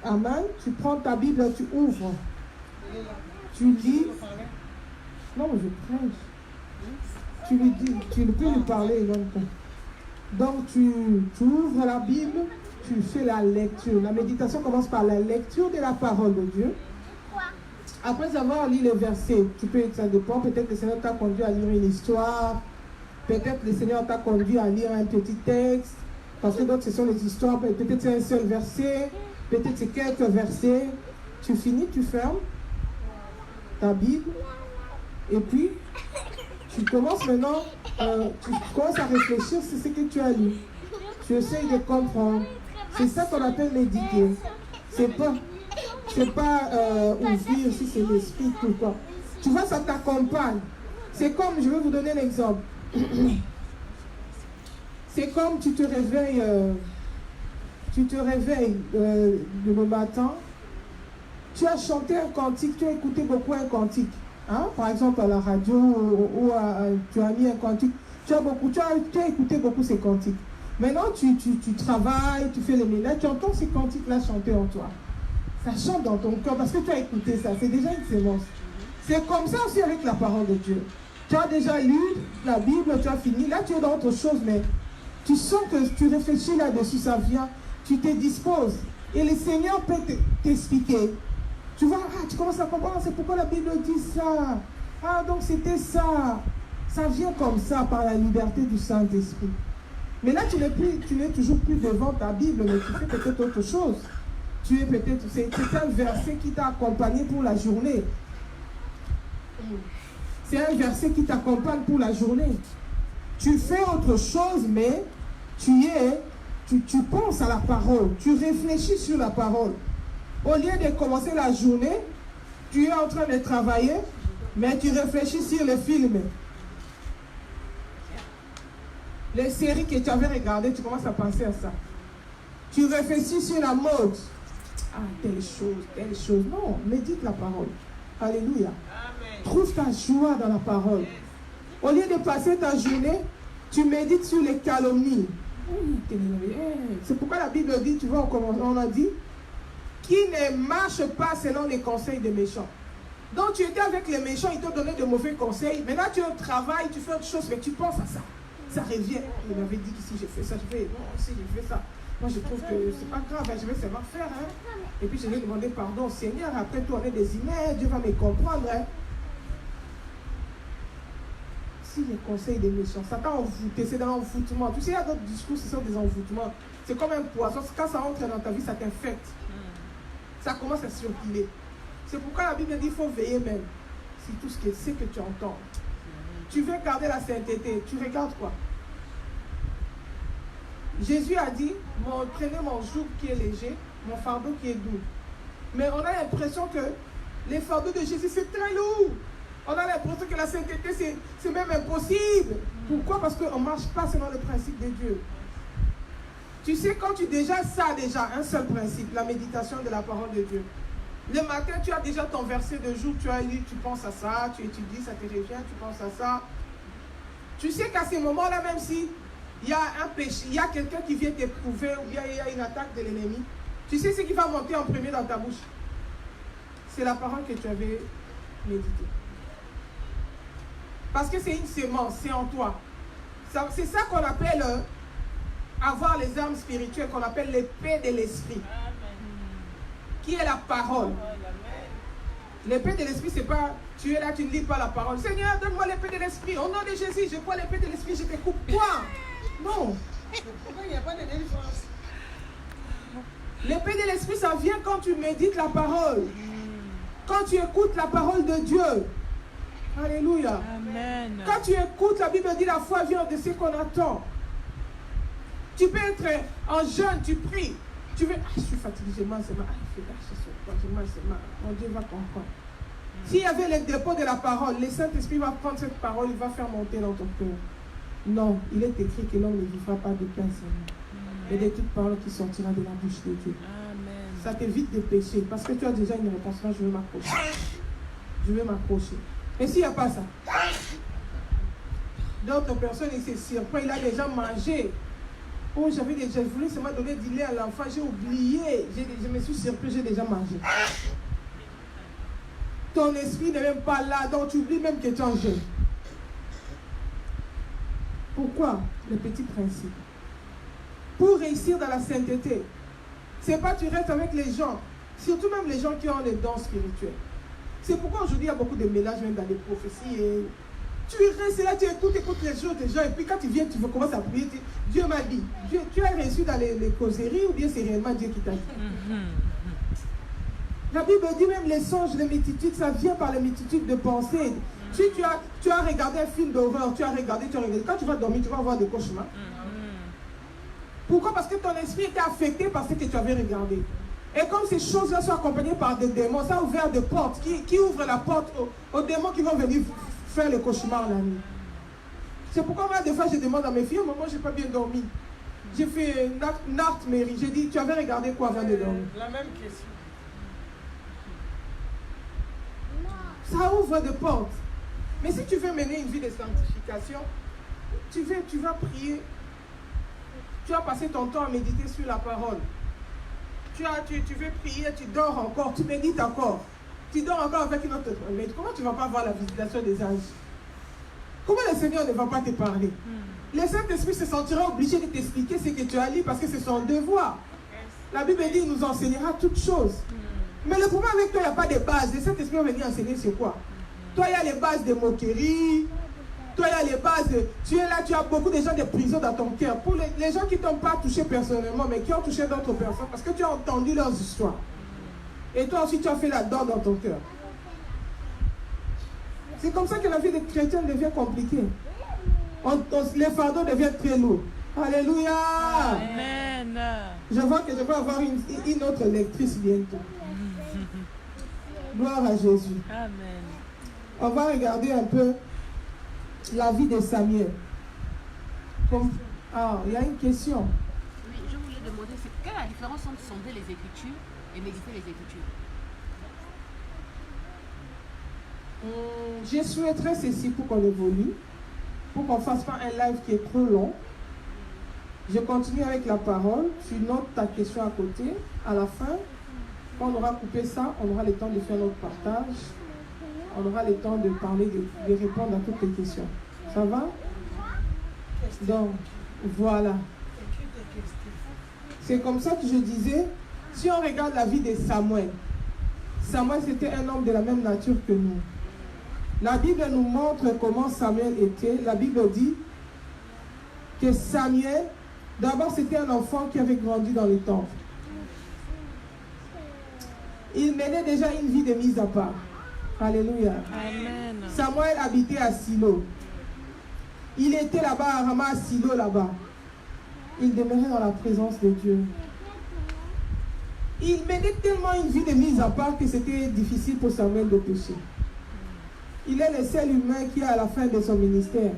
amen, tu prends ta Bible, tu ouvres, tu lis. Non, je prêche. Tu lui dis, tu peux lui parler longtemps. Donc tu ouvres la Bible, tu fais la lecture. La méditation commence par la lecture de la parole de Dieu. Après avoir lu le verset, ça dépend, peut-être que le Seigneur t'a conduit à lire une histoire, peut-être le Seigneur t'a conduit à lire un petit texte, parce que d'autres ce sont les histoires, peut-être c'est un seul verset, peut-être c'est quelques versets. Tu finis, tu fermes ta Bible, et puis tu commences maintenant, tu commences à réfléchir sur ce que tu as lu. Tu essayes de comprendre. C'est ça qu'on appelle méditer. C'est pas ouvrir si c'est l'esprit ou quoi. Tu vois, ça t'accompagne. C'est comme, je vais vous donner un exemple. C'est comme tu te réveilles le matin, tu as chanté un cantique, tu as écouté beaucoup un cantique. Hein? Par exemple à la radio ou tu as mis un cantique, tu as écouté beaucoup ces cantiques. Maintenant tu travailles, tu fais les ménages, tu entends ces cantiques-là chanter en toi. Ça chante dans ton cœur parce que tu as écouté ça, c'est déjà une sémence. C'est comme ça aussi avec la parole de Dieu. Tu as déjà lu la Bible, tu as fini, là tu es dans autre chose, mais tu sens que tu réfléchis là-dessus, ça vient, tu te disposes. Et le Seigneur peut t'expliquer. Tu vois, tu commences à comprendre, c'est pourquoi la Bible dit ça. Ah, donc c'était ça. Ça vient comme ça, par la liberté du Saint-Esprit. Mais là, tu n'es toujours plus devant ta Bible, mais tu fais peut-être autre chose. C'est un verset qui t'a accompagné pour la journée. C'est un verset qui t'accompagne pour la journée. Tu fais autre chose, mais tu penses à la parole. Tu réfléchis sur la parole. Au lieu de commencer la journée, tu es en train de travailler, mais tu réfléchis sur le film. Les séries que tu avais regardées, tu commences à penser à ça. Tu réfléchis sur la mode. Ah, telle chose. Non, médite la parole. Alléluia. Amen. Trouve ta joie dans la parole. Au lieu de passer ta journée, tu médites sur les calomnies. C'est pourquoi la Bible dit, tu vois, on a dit, qui ne marche pas selon les conseils des méchants. Donc tu étais avec les méchants, ils t'ont donné de mauvais conseils. Maintenant tu es au travail, tu fais autre chose, mais tu penses à ça. Ça revient. Il m'avait dit que si j'ai fait ça, si j'ai fait ça. Moi je trouve que c'est pas grave, je vais savoir faire. Hein. Et puis je vais demander pardon au Seigneur. Après tout, on est des humains, Dieu va me comprendre. Hein. Si les conseils des méchants, ça t'a envoûté, c'est dans l'envoûtement. Tu sais, il y a d'autres discours, ce sont des envoûtements. C'est comme un poisson, quand ça entre dans ta vie, ça t'infecte. Ça commence à circuler. C'est pourquoi la Bible dit qu'il faut veiller même. Si tout ce que tu entends. Tu veux garder la sainteté, tu regardes quoi? Jésus a dit, prenez mon joug qui est léger, mon fardeau qui est doux. Mais on a l'impression que les fardeaux de Jésus, c'est très lourd. On a l'impression que la sainteté, c'est même impossible. Pourquoi? Parce qu'on ne marche pas selon le principe de Dieu. Tu sais, quand tu déjà un seul principe, la méditation de la parole de Dieu. Le matin, tu as déjà ton verset de jour, tu as lu, tu penses à ça, tu étudies, ça te revient, tu penses à ça. Tu sais qu'à ces moments-là, même si il y a un péché, il y a quelqu'un qui vient t'éprouver ou bien il y a une attaque de l'ennemi, tu sais ce qui va monter en premier dans ta bouche. C'est la parole que tu avais méditée. Parce que c'est une sémence, c'est en toi. C'est ça qu'on appelle avoir les armes spirituelles, qu'on appelle l'épée de l'esprit. Qui est la parole. L'épée de l'esprit, c'est pas, tu es là, tu ne lis pas la parole. Seigneur, donne-moi l'épée de l'esprit. Au nom de Jésus, je prends l'épée de l'esprit, je te coupe. Quoi? Non. Pourquoi il n'y a pas de délivrance? L'épée de l'esprit, ça vient quand tu médites la parole. Quand tu écoutes la parole de Dieu. Alléluia. Amen. Quand tu écoutes, la Bible dit la foi vient de ce qu'on attend. Tu peux être en jeûne, tu pries. Tu veux, je suis fatigué, j'ai mal, c'est mal. J'ai mal, c'est mal. Mon Dieu va comprendre. S'il y avait le dépôt de la parole, le Saint-Esprit va prendre cette parole, il va faire monter dans ton cœur. Non, il est écrit que l'homme ne vivra pas de pain seulement, mais de toute parole qui sortira de la bouche de Dieu. Amen. Ça t'évite de pécher, parce que tu as déjà une réponse. Là, je vais m'accrocher. Je vais m'accrocher. Et s'il n'y a pas ça, d'autres personnes, ils se surprennent, il a déjà mangé. Oh, je voulais seulement donner du lait à l'enfant, j'ai oublié, je me suis surpris, j'ai déjà mangé. Ton esprit n'est même pas là, donc tu oublies même que tu es en jeûne. Pourquoi? Le petit principe. Pour réussir dans la sainteté, c'est pas tu restes avec les gens, surtout même les gens qui ont les dons spirituels. C'est pourquoi aujourd'hui il y a beaucoup de mélanges même dans les prophéties. Et tu restes là, tu écoutes les choses des gens, et puis quand tu viens, tu commences à prier, Dieu m'a dit. Tu as reçu dans les causeries ou bien c'est réellement Dieu qui t'a dit? La Bible dit même les songes, les multitudes, ça vient par les multitudes de pensées. Si tu as regardé un film d'horreur, tu as regardé. Quand tu vas dormir, tu vas avoir des cauchemars. Pourquoi? Parce que ton esprit était affecté par ce que tu avais regardé. Et comme ces choses-là sont accompagnées par des démons, ça a ouvert des portes qui ouvrent la porte aux démons qui vont venir faire le cauchemar la nuit. C'est pourquoi moi, des fois, je demande à mes filles, maman, je n'ai pas bien dormi. J'ai fait une artmerie. J'ai dit, tu avais regardé quoi avant de dormir? La même question. Ça ouvre des portes. Mais si tu veux mener une vie de sanctification, tu vas prier. Tu vas passer ton temps à méditer sur la parole. Tu veux prier, tu dors encore, tu médites encore. Tu dors encore avec une autre. Mais comment tu ne vas pas voir la visitation des anges? Comment le Seigneur ne va pas te parler? Le Saint-Esprit se sentira obligé de t'expliquer ce que tu as lu parce que c'est son devoir. La Bible dit qu'il nous enseignera toutes choses. Mais le problème avec toi, il n'y a pas de base. Le Saint-Esprit va venir enseigner c'est quoi? Toi, il y a les bases de moquerie. Toi, il y a les bases de... Tu es là, tu as beaucoup de gens de prison dans ton cœur. Pour les gens qui ne t'ont pas touché personnellement, mais qui ont touché d'autres personnes, parce que tu as entendu leurs histoires. Et toi aussi, tu as fait la dent dans ton cœur. C'est comme ça que la vie des chrétiens devient compliquée. Les fardeaux deviennent très lourds. Alléluia! Amen. Je vois que je vais avoir une autre lectrice bientôt. Gloire à Jésus. Amen. On va regarder un peu la vie de Samuel. Il y a une question. Oui, je voulais demander, quelle est la différence entre sonder les Écritures et méditer les Écritures? Je souhaiterais ceci pour qu'on évolue, pour qu'on ne fasse pas un live qui est trop long. Je continue avec la parole. Tu notes ta question à côté. À la fin, quand on aura coupé ça, on aura le temps de faire notre partage. On aura le temps de parler, de répondre à toutes les questions. Ça va? Donc, voilà. C'est comme ça que je disais, si on regarde la vie de Samuel, Samuel c'était un homme de la même nature que nous. La Bible nous montre comment Samuel était. La Bible dit que Samuel, d'abord c'était un enfant qui avait grandi dans le temple. Il menait déjà une vie de mise à part. Alléluia. Amen. Samuel habitait à Silo. Il était là-bas à Rama, à Silo là-bas. Il demeurait dans la présence de Dieu. Il menait tellement une vie de mise à part que c'était difficile pour Samuel de pécher. Il est le seul humain qui, à la fin de son ministère,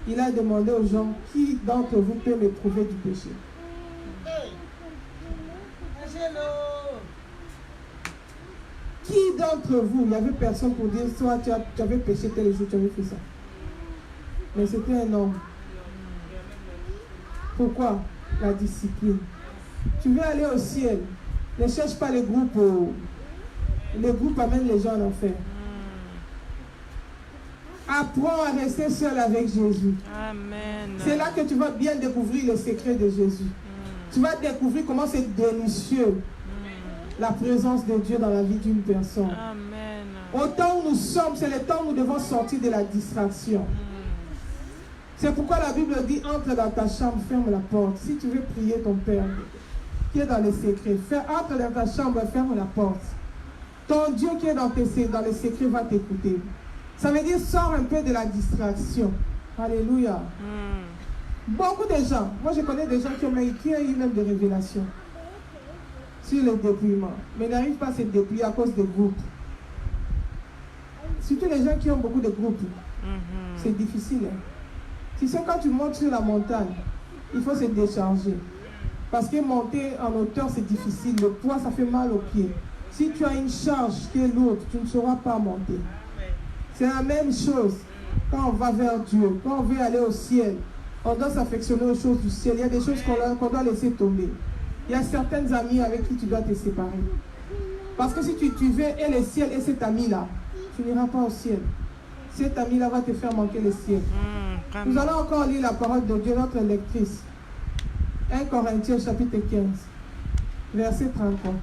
il a demandé aux gens, qui d'entre vous peut me prouver du péché? Qui d'entre vous, il n'y avait personne pour dire, soit tu avais péché tel jour, tu avais fait ça. Mais c'était un homme. Pourquoi? La discipline. Tu veux aller au ciel. Ne cherche pas les groupes. Les groupes amènent les gens en enfer. Apprends à rester seul avec Jésus. Amen. C'est là que tu vas bien découvrir le secret de Jésus. Tu vas découvrir comment c'est délicieux la présence de Dieu dans la vie d'une personne. Amen. Au temps où nous sommes, c'est le temps où nous devons sortir de la distraction. C'est pourquoi la Bible dit, entre dans ta chambre, ferme la porte. Si tu veux prier ton Père, qui est dans les secrets, entre dans ta chambre, ferme la porte. Ton Dieu qui est dans les secrets va t'écouter. Ça veut dire, sors un peu de la distraction. Alléluia. Beaucoup de gens, moi je connais des gens qui ont eu même des révélations sur le dépouillement, mais n'arrivent pas à se dépouiller à cause des groupes. Surtout les gens qui ont beaucoup de groupes. C'est difficile. Hein? Tu sais, quand tu montes sur la montagne, il faut se décharger. Parce que monter en hauteur, c'est difficile. Le poids, ça fait mal aux pieds. Si tu as une charge qui est lourde, tu ne sauras pas monter. C'est la même chose quand on va vers Dieu, quand on veut aller au ciel. On doit s'affectionner aux choses du ciel. Il y a des choses qu'on doit laisser tomber. Il y a certaines amies avec qui tu dois te séparer. Parce que si tu veux et le ciel et cet ami-là, tu n'iras pas au ciel. Cet ami-là va te faire manquer le ciel. Nous allons encore lire la parole de Dieu, notre lectrice. 1 Corinthiens chapitre 15, verset 33.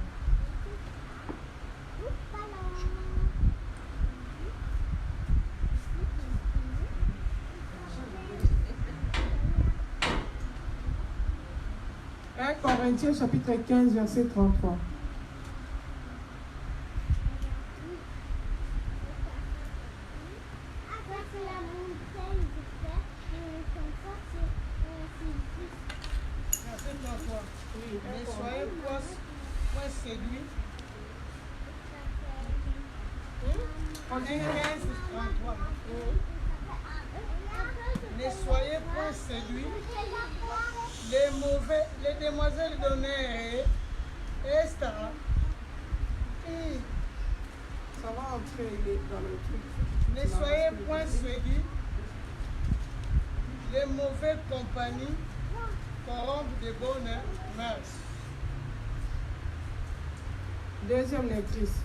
Corinthiens chapitre 15, verset 33. Ne soyez point séduits. 15, 33. Ne soyez point séduits. Les demoiselles d'honneur, Esther. Ça va entrer dans le truc. Ne soyez point séduits. Les mauvaises compagnies corrompent de bonnes mœurs. Deuxième lectrice.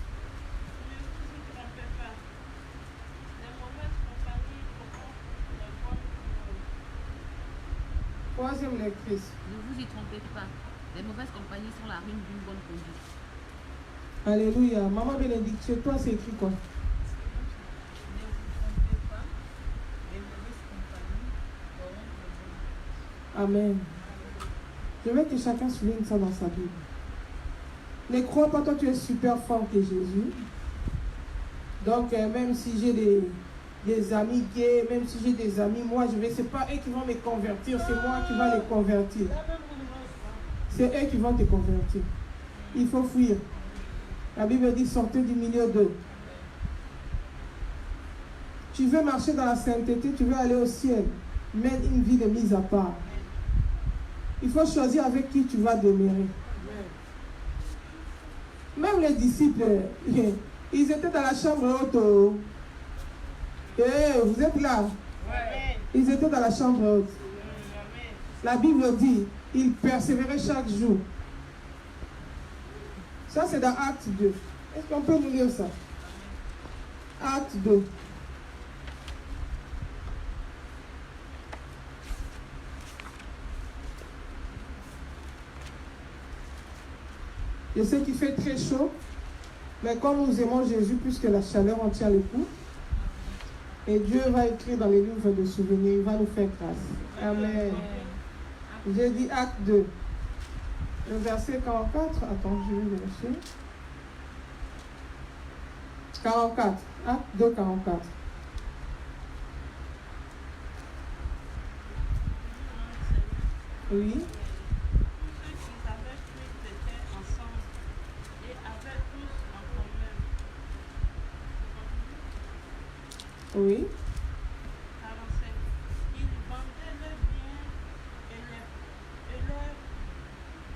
Troisième lectrice. Ne vous y trompez pas. Les mauvaises compagnies sont la ruine d'une bonne conduite. Alléluia. Maman Bénédicte, chez toi, c'est écrit quoi? Ne vous trompez pas. Les mauvaises compagnies corrompent de bonnes mœurs. Amen. Je veux que chacun souligne ça dans sa Bible. Ne crois pas, toi tu es super fort que Jésus. Donc même si j'ai des amis gays, même si j'ai des amis, moi je vais, c'est pas eux qui vont me convertir, c'est moi qui vais les convertir. C'est eux qui vont te convertir. Il faut fuir. La Bible dit sortez du milieu d'eux. Tu veux marcher dans la sainteté, tu veux aller au ciel. Mène une vie de mise à part. Il faut choisir avec qui tu vas demeurer. Même les disciples, ils étaient dans la chambre haute. Vous êtes là? Ils étaient dans la chambre haute. La Bible dit, ils persévéraient chaque jour. Ça, c'est dans Acte 2. Est-ce qu'on peut nous lire ça? Acte 2. Je sais qu'il fait très chaud, mais comme nous aimons Jésus, puisque la chaleur en tient le coup, et Dieu va écrire dans les livres de souvenirs, il va nous faire grâce. Amen. J'ai dit Acte 2. Le verset 44, attends, je vais vérifier. 44, Acte 2, 44. Oui. Oui. 47. Ils vendaient leurs biens et leurs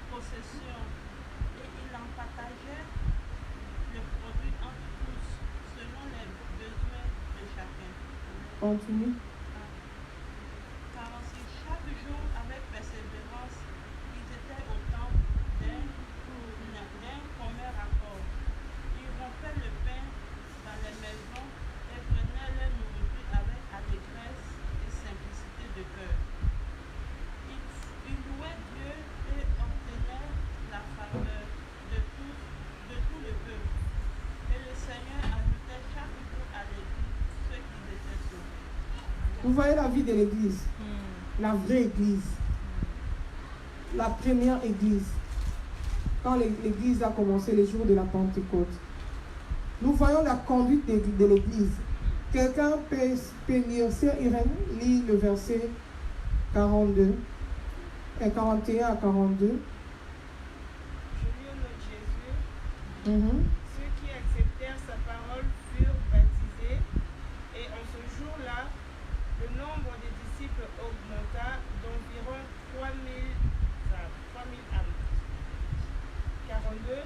possessions et ils en partageaient le produit entre Continue. Car ainsi, chaque jour, avec persévérance, ils étaient au temple d'un commun accord. Ils rompaient le pain dans les maisons et prenaient leur nourriture avec allégresse et simplicité de cœur. Ils louaient Dieu et obtenaient la faveur de tout le peuple. Et le Seigneur ajoutait chaque jour à l'église ceux qui étaient sauvés. Vous voyez la vie de l'église, la vraie église, la première église, quand l'église a commencé les jours de la Pentecôte. Nous voyons la conduite de l'église. Quelqu'un peut lire, Sœur Irène, lit le verset 42 et 41 à 42. Je lis au nom de Jésus. Mhm. Ceux qui acceptèrent sa parole furent baptisés, et en ce jour-là, le nombre des disciples augmenta d'environ 3000 âmes. 42.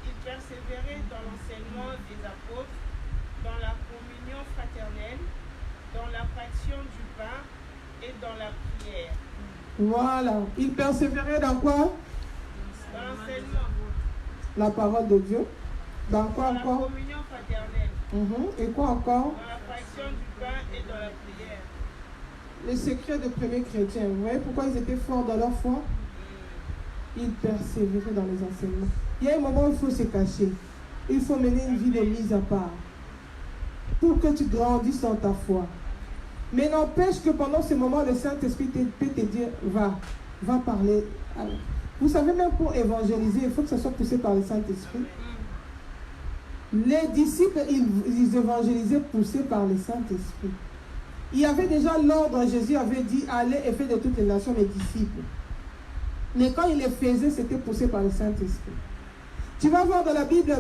Ils persévéraient dans l'enseignement des apôtres, dans la communion fraternelle, dans la fraction du pain et dans la prière. Voilà. Il persévérait dans quoi? Dans l'enseignement, La parole de Dieu. Dans quoi dans la encore? communion fraternelle, Mhm. Et quoi encore? dans la fraction du pain et dans la prière. Le secret des premiers chrétiens. Vous voyez pourquoi ils étaient forts dans leur foi? Ils persévéraient dans les enseignements. Il y a un moment où il faut se cacher. Il faut mener une vie de mise à part pour que tu grandisses dans ta foi. Mais n'empêche que pendant ce moment, le Saint-Esprit peut te dire, va parler. Vous savez, même pour évangéliser, il faut que ça soit poussé par le Saint-Esprit. Les disciples, ils évangélisaient poussés par le Saint-Esprit. Il y avait déjà l'ordre, Jésus avait dit, allez et faites de toutes les nations mes disciples. Mais quand il les faisait, c'était poussé par le Saint-Esprit. Tu vas voir dans la Bible,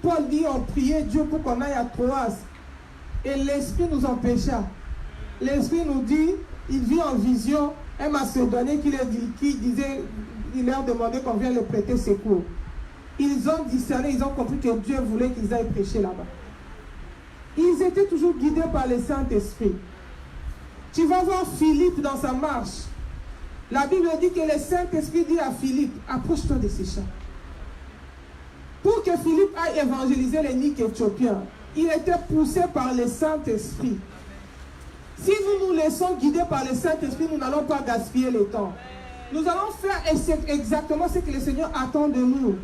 Paul dit, on priait Dieu pour qu'on aille à Troas. Et l'Esprit nous empêcha. L'Esprit nous dit, il vit en vision un Macédonien qui disait, il leur demandait qu'on vienne le prêter secours. Ils ont discerné, ils ont compris que Dieu voulait qu'ils aillent prêcher là-bas. Ils étaient toujours guidés par le Saint-Esprit. Tu vas voir Philippe dans sa marche. La Bible dit que le Saint-Esprit dit à Philippe, approche-toi de ces champs. Pour que Philippe aille évangéliser les Niques éthiopiens, il était poussé par le Saint-Esprit. Si nous nous laissons guider par le Saint-Esprit, nous n'allons pas gaspiller le temps. Nous allons faire exactement ce que le Seigneur attend de nous.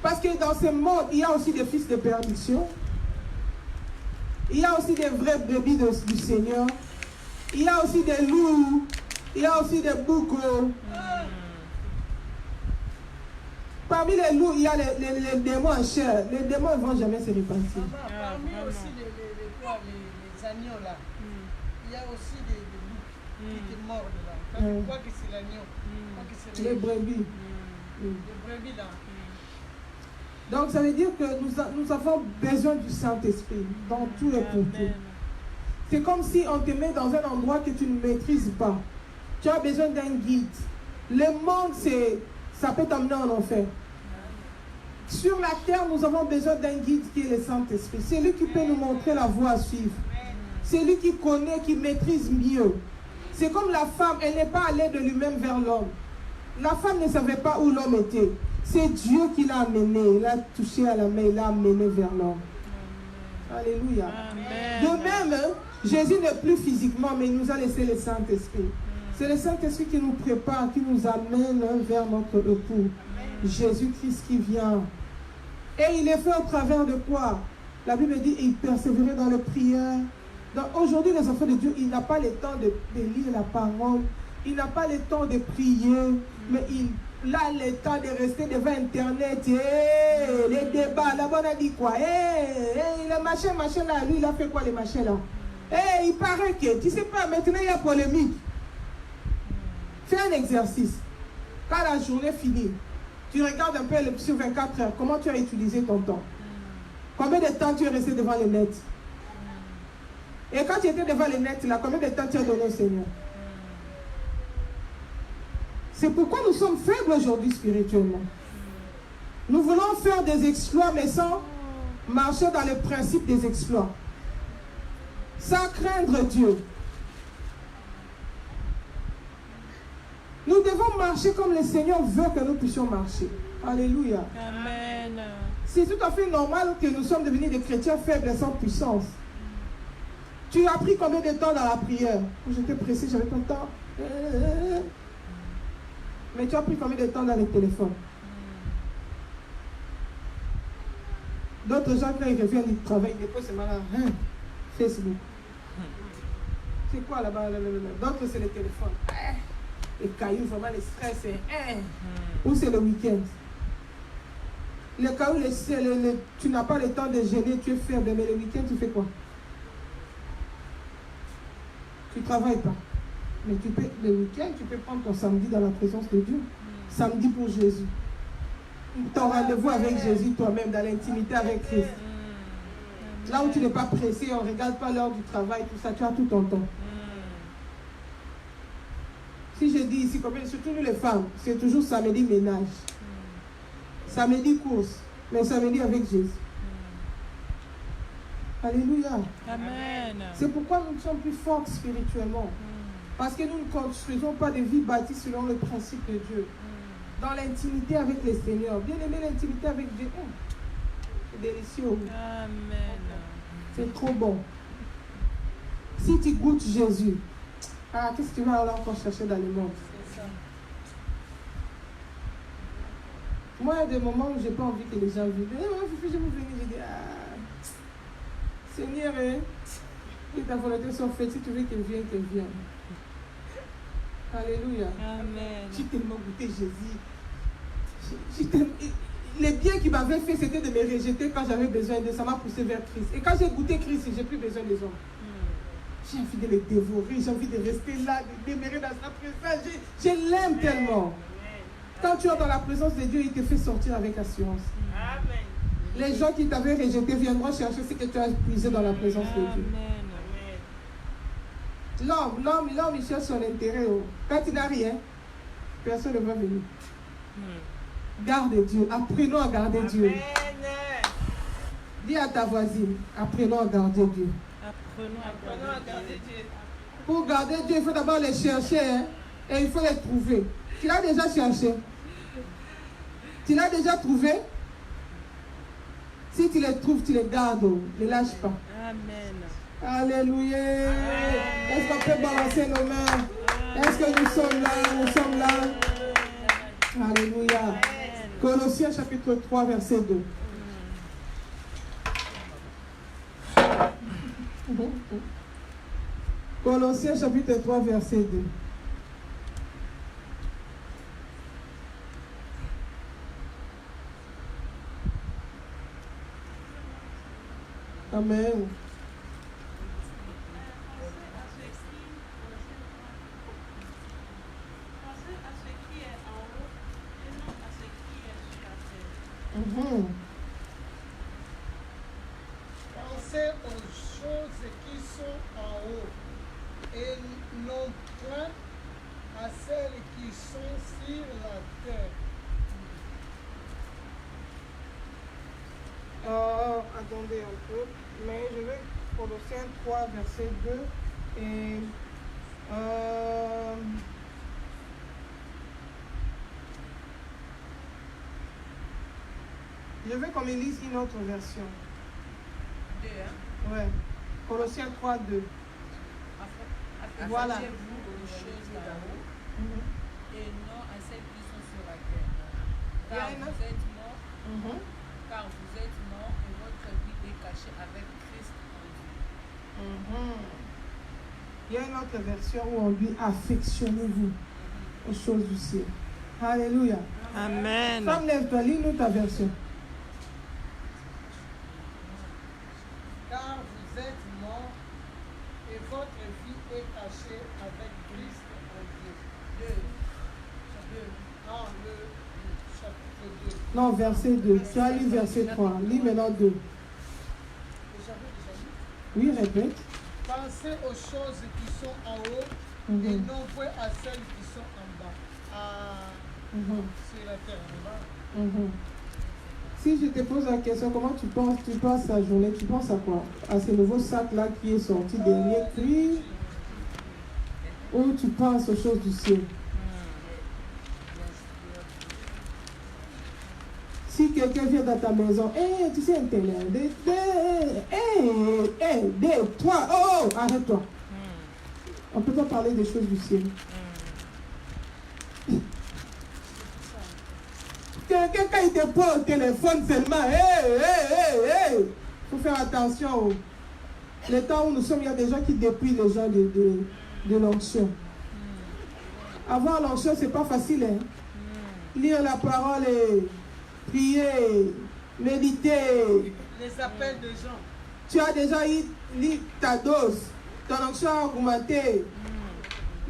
Parce que dans ce monde, il y a aussi des fils de perdition. Il y a aussi des vrais brebis du Seigneur. Il y a aussi des loups. Il y a aussi des boucs. Parmi les loups, il y a les démons en chair. Les démons ne vont jamais se repentir. Parmi aussi les agneaux là, il y a aussi des loups qui étaient morts là. Je crois que c'est l'agneau. Les brebis. Les brebis là. Donc ça veut dire que nous avons besoin du Saint-Esprit dans tous les côtés. C'est comme si on te met dans un endroit que tu ne maîtrises pas. Tu as besoin d'un guide. Le monde, ça peut t'amener en enfer. Sur la terre, nous avons besoin d'un guide qui est le Saint-Esprit. C'est lui qui peut nous montrer la voie à suivre. C'est lui qui connaît, qui maîtrise mieux. C'est comme la femme, elle n'est pas allée de lui-même vers l'homme. La femme ne savait pas où l'homme était. C'est Dieu qui l'a amené. Il a touché à la main, il l'a amené vers l'homme. Alléluia. De même, Jésus n'est plus physiquement, mais il nous a laissé le Saint-Esprit. C'est le Saint-Esprit qui nous prépare, qui nous amène vers notre époux. Jésus-Christ qui vient. Et il est fait au travers de quoi? La Bible dit, il persévérait dans les prières. Aujourd'hui, les enfants de Dieu, il n'a pas le temps de lire la parole. Il n'a pas le temps de prier. Mais il a le temps de rester devant Internet. Les débats, là-bas, on a dit quoi? Le machin là, lui, il a fait quoi, les machins là? Il paraît que, tu sais pas, maintenant, il y a polémique. Fais un exercice. Quand la journée finit, tu regardes un peu sur 24 heures, comment tu as utilisé ton temps? Combien de temps tu es resté devant le net? Et quand tu étais devant le net, là, combien de temps tu as donné au Seigneur? C'est pourquoi nous sommes faibles aujourd'hui spirituellement. Nous voulons faire des exploits, mais sans marcher dans le principe des exploits. sans craindre Dieu. Nous devons marcher comme le Seigneur veut que nous puissions marcher. Alléluia. Amen. C'est tout à fait normal que nous sommes devenus des chrétiens faibles et sans puissance. Tu as pris combien de temps dans la prière? J'étais pressé, j'avais pas le temps. Mais tu as pris combien de temps dans le téléphone? D'autres gens, quand ils reviennent du travail, ils déposent seulement là, Facebook. C'est quoi là-bas? D'autres, c'est le téléphone. Les cailloux, vraiment, le stress, ou c'est le week-end. Le caillou, tu n'as pas le temps de gêner, tu es faible, mais le week-end, tu fais quoi? Tu ne travailles pas. Mais le week-end, tu peux prendre ton samedi dans la présence de Dieu. Samedi pour Jésus. Ton rendez-vous avec Jésus toi-même, dans l'intimité avec Christ. Là où tu n'es pas pressé, on ne regarde pas l'heure du travail, tout ça, tu as tout ton temps. Si je dis ici, surtout nous les femmes, c'est toujours samedi ménage. Samedi course, mais samedi avec Jésus. Alléluia. Amen. C'est pourquoi nous sommes plus fortes spirituellement. Parce que nous ne construisons pas des vies bâties selon le principe de Dieu. Dans l'intimité avec le Seigneur. Bien aimé, l'intimité avec Dieu. C'est délicieux. Amen. C'est trop bon. Si tu goûtes Jésus, qu'est-ce que tu vas alors encore chercher dans le monde? C'est ça. Moi, il y a des moments où je n'ai pas envie que les gens vivent. Je vais venir, je dis, Seigneur, que ta volonté soit faite. Si tu veux qu'il vienne, qu'il vienne. Alléluia. Amen. J'ai tellement goûté Jésus. Les biens qu'il m'avait fait, c'était de me rejeter quand j'avais besoin de ça, m'a poussé vers Christ. Et quand j'ai goûté Christ, j'ai plus besoin des hommes. J'ai envie de les dévorer, j'ai envie de rester là, de demeurer dans sa présence. Je l'aime tellement. Quand tu es dans la présence de Dieu, il te fait sortir avec assurance. Amen. Les gens qui t'avaient rejeté viendront chercher ce que tu as puisé dans la présence de Dieu. L'homme, il cherche son intérêt. Quand il n'a rien, personne ne va venir. Garde Dieu. Apprenons à garder Dieu. Dis à ta voisine, apprenons à garder Dieu. Apprenons à garder Dieu. Pour garder Dieu, il faut d'abord les chercher et il faut les trouver. Tu l'as déjà cherché? Tu l'as déjà trouvé? Si tu les trouves, tu les gardes. Ne lâche pas. Amen. Alléluia. Est-ce qu'on peut balancer nos mains? Est-ce que nous sommes là? Nous sommes là. Alléluia. Colossiens chapitre 3, verset 2. Colossiens chapitre 3, verset 2. Amen. Pensez aux choses qui sont en haut et non point à celles qui sont sur la terre. Attendez un peu, mais je vais Colossiens 3, verset 2 et je veux qu'on me lise une autre version. 2, hein? Ouais. Colossiens 3, 2. Voilà. Affachez-vous aux choses d'en haut et non à celles qui sont sur la terre. Car vous êtes morts. Car vous êtes morts et votre vie est cachée avec Christ en Dieu. Il y a une autre version où on dit affectionnez-vous aux choses du ciel. Alléluia. Amen. Femme, lève-toi, lis-nous ta version. Car vous êtes morts et votre vie est cachée avec Christ en Dieu. 2. Non, le chapitre 2. Non, verset 2. Tu as lu verset 3. Lis maintenant 2. Oui, répète. Pensez aux choses qui sont en haut et non point à celles qui sont en bas. Sur la terre en bas. Si je te pose la question, comment tu passes ta journée, tu penses à quoi? À ce nouveau sac-là qui est sorti, dernier cri? Ou tu penses aux choses du ciel? Si quelqu'un vient dans ta maison, tu sais, Internet, toi, oh, arrête-toi. On ne peut pas parler des choses du ciel. Quelqu'un, quand il te prend au téléphone seulement, il faut faire attention. Le temps où nous sommes, il y a des gens qui dépouillent les gens de l'onction. Avoir l'onction, ce n'est pas facile. Hein? Lire la parole et prier, méditer. Les appels de gens. Tu as déjà eu ta dose, ton onction a augmenté.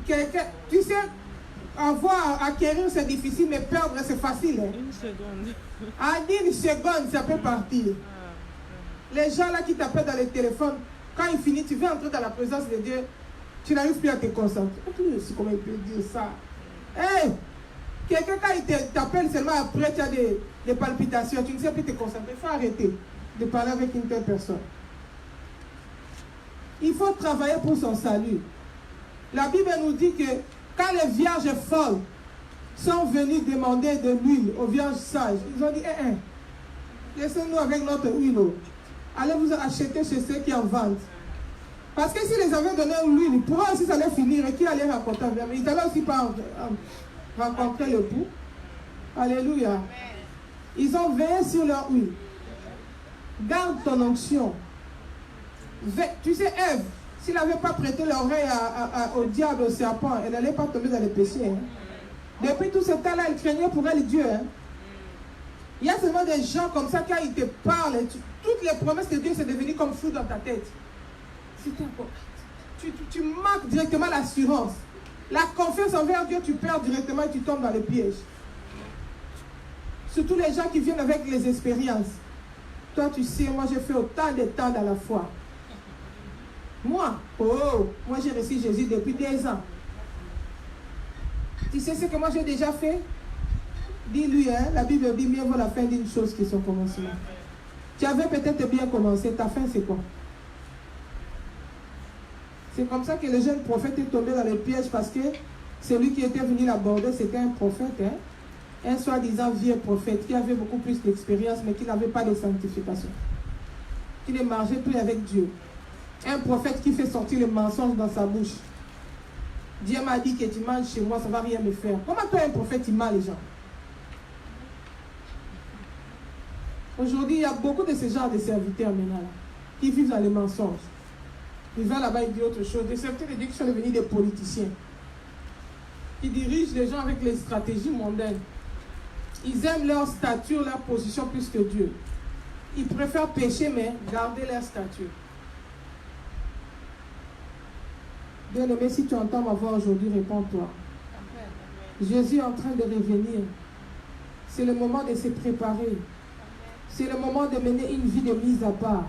Tu sais, acquérir c'est difficile, mais perdre c'est facile. Hein? Une seconde. En une seconde, ça peut partir. Les gens là qui t'appellent dans le téléphone, quand il finit, tu veux entrer dans la présence de Dieu, tu n'arrives plus à te concentrer. Comment il peut dire ça? Hey! Quelqu'un, quand il t'appelle seulement après, tu as des palpitations, tu ne sais plus te concentrer. Il faut arrêter de parler avec une telle personne. Il faut travailler pour son salut. La Bible nous dit que quand les vierges folles sont venues demander de l'huile aux vierges sages, ils ont dit, laissez-nous avec notre huile. Allez vous acheter chez ceux qui en vendent. Parce que s'ils les avaient donné l'huile, pour eux aussi ça allait finir et qui allait raconter. Mais ils n'allaient aussi pas rencontrer le bout. Alléluia. Ils ont veillé sur leur huile. Garde ton onction. Tu sais, Ève, s'il n'avait pas prêté l'oreille au diable, au serpent, elle n'allait pas tomber dans les péchés. Hein. Depuis tout ce temps-là, elle craignait pour elle Dieu. Hein. Il y a seulement des gens comme ça, quand ils te parlent, toutes les promesses de Dieu, c'est devenu comme flou dans ta tête. Tu manques directement l'assurance. La confiance envers Dieu, tu perds directement et tu tombes dans le piège. Surtout les gens qui viennent avec les expériences. Toi, tu sais, moi, j'ai fait autant de temps dans la foi. Moi j'ai reçu Jésus depuis 10 ans. Tu sais ce que moi j'ai déjà fait? Dis-lui, hein, la Bible dit mieux vaut la fin d'une chose que son commencement. Tu avais peut-être bien commencé, ta fin c'est quoi? C'est comme ça que le jeune prophète est tombé dans le piège parce que celui qui était venu l'aborder, c'était un prophète, hein? Un soi-disant vieux prophète qui avait beaucoup plus d'expérience mais qui n'avait pas de sanctification. Qui ne marchait plus avec Dieu. Un prophète qui fait sortir le mensonge dans sa bouche. Dieu m'a dit que tu manges chez moi, ça ne va rien me faire. Comment toi, un prophète, il ment les gens? Aujourd'hui, il y a beaucoup de ces genres de serviteurs maintenant, là, qui vivent dans les mensonges. Ils vont là-bas, ils disent autre chose. Des serviteurs de Dieu qui sont devenus des politiciens. Qui dirigent les gens avec les stratégies mondaines. Ils aiment leur stature, leur position plus que Dieu. Ils préfèrent pécher, mais garder leur stature. Bien-aimé, si tu entends ma voix aujourd'hui, réponds-toi. Jésus est en train de revenir. C'est le moment de se préparer. C'est le moment de mener une vie de mise à part.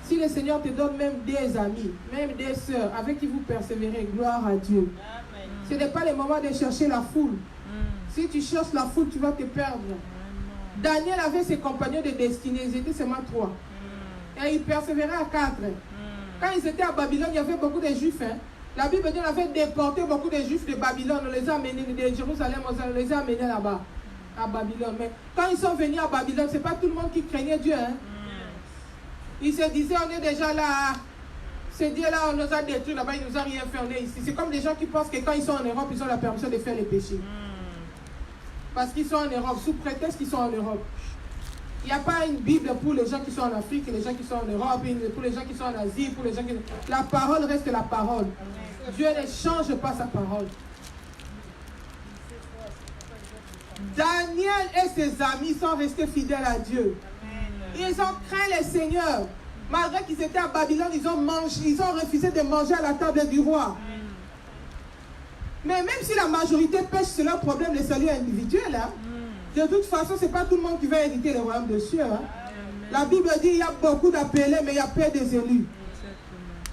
Si le Seigneur te donne même des amis, même des sœurs avec qui vous persévérez, gloire à Dieu. Amen. Ce n'est pas le moment de chercher la foule. Si tu cherches la foule, tu vas te perdre. Daniel avait ses compagnons de destinée, ils étaient seulement 3. Et il persévérait à 4. Quand ils étaient à Babylone, il y avait beaucoup de Juifs. Hein. La Bible dit qu'on avait déporté beaucoup de Juifs de Babylone. On les a amenés de Jérusalem, on les a amenés là-bas, à Babylone. Mais quand ils sont venus à Babylone, ce n'est pas tout le monde qui craignait Dieu. Hein. Ils se disaient, on est déjà là. Ce Dieu-là, on nous a détruits là-bas, il ne nous a rien fait, on est ici. C'est comme des gens qui pensent que quand ils sont en Europe, ils ont la permission de faire les péchés. Parce qu'ils sont en Europe, sous prétexte qu'ils sont en Europe. Il n'y a pas une Bible pour les gens qui sont en Afrique, les gens qui sont en Europe, pour les gens qui sont en Asie, pour les gens qui... La parole reste la parole. Dieu ne change pas sa parole. Daniel et ses amis sont restés fidèles à Dieu. Ils ont craint le Seigneur. Malgré qu'ils étaient à Babylone, ils ont refusé de manger à la table du roi. Mais même si la majorité pêche, c'est leur problème, le salut individuel. Hein? De toute façon, ce n'est pas tout le monde qui va hériter le royaume de cieux. Hein? La Bible dit qu'il y a beaucoup d'appelés, mais il y a peu des élus.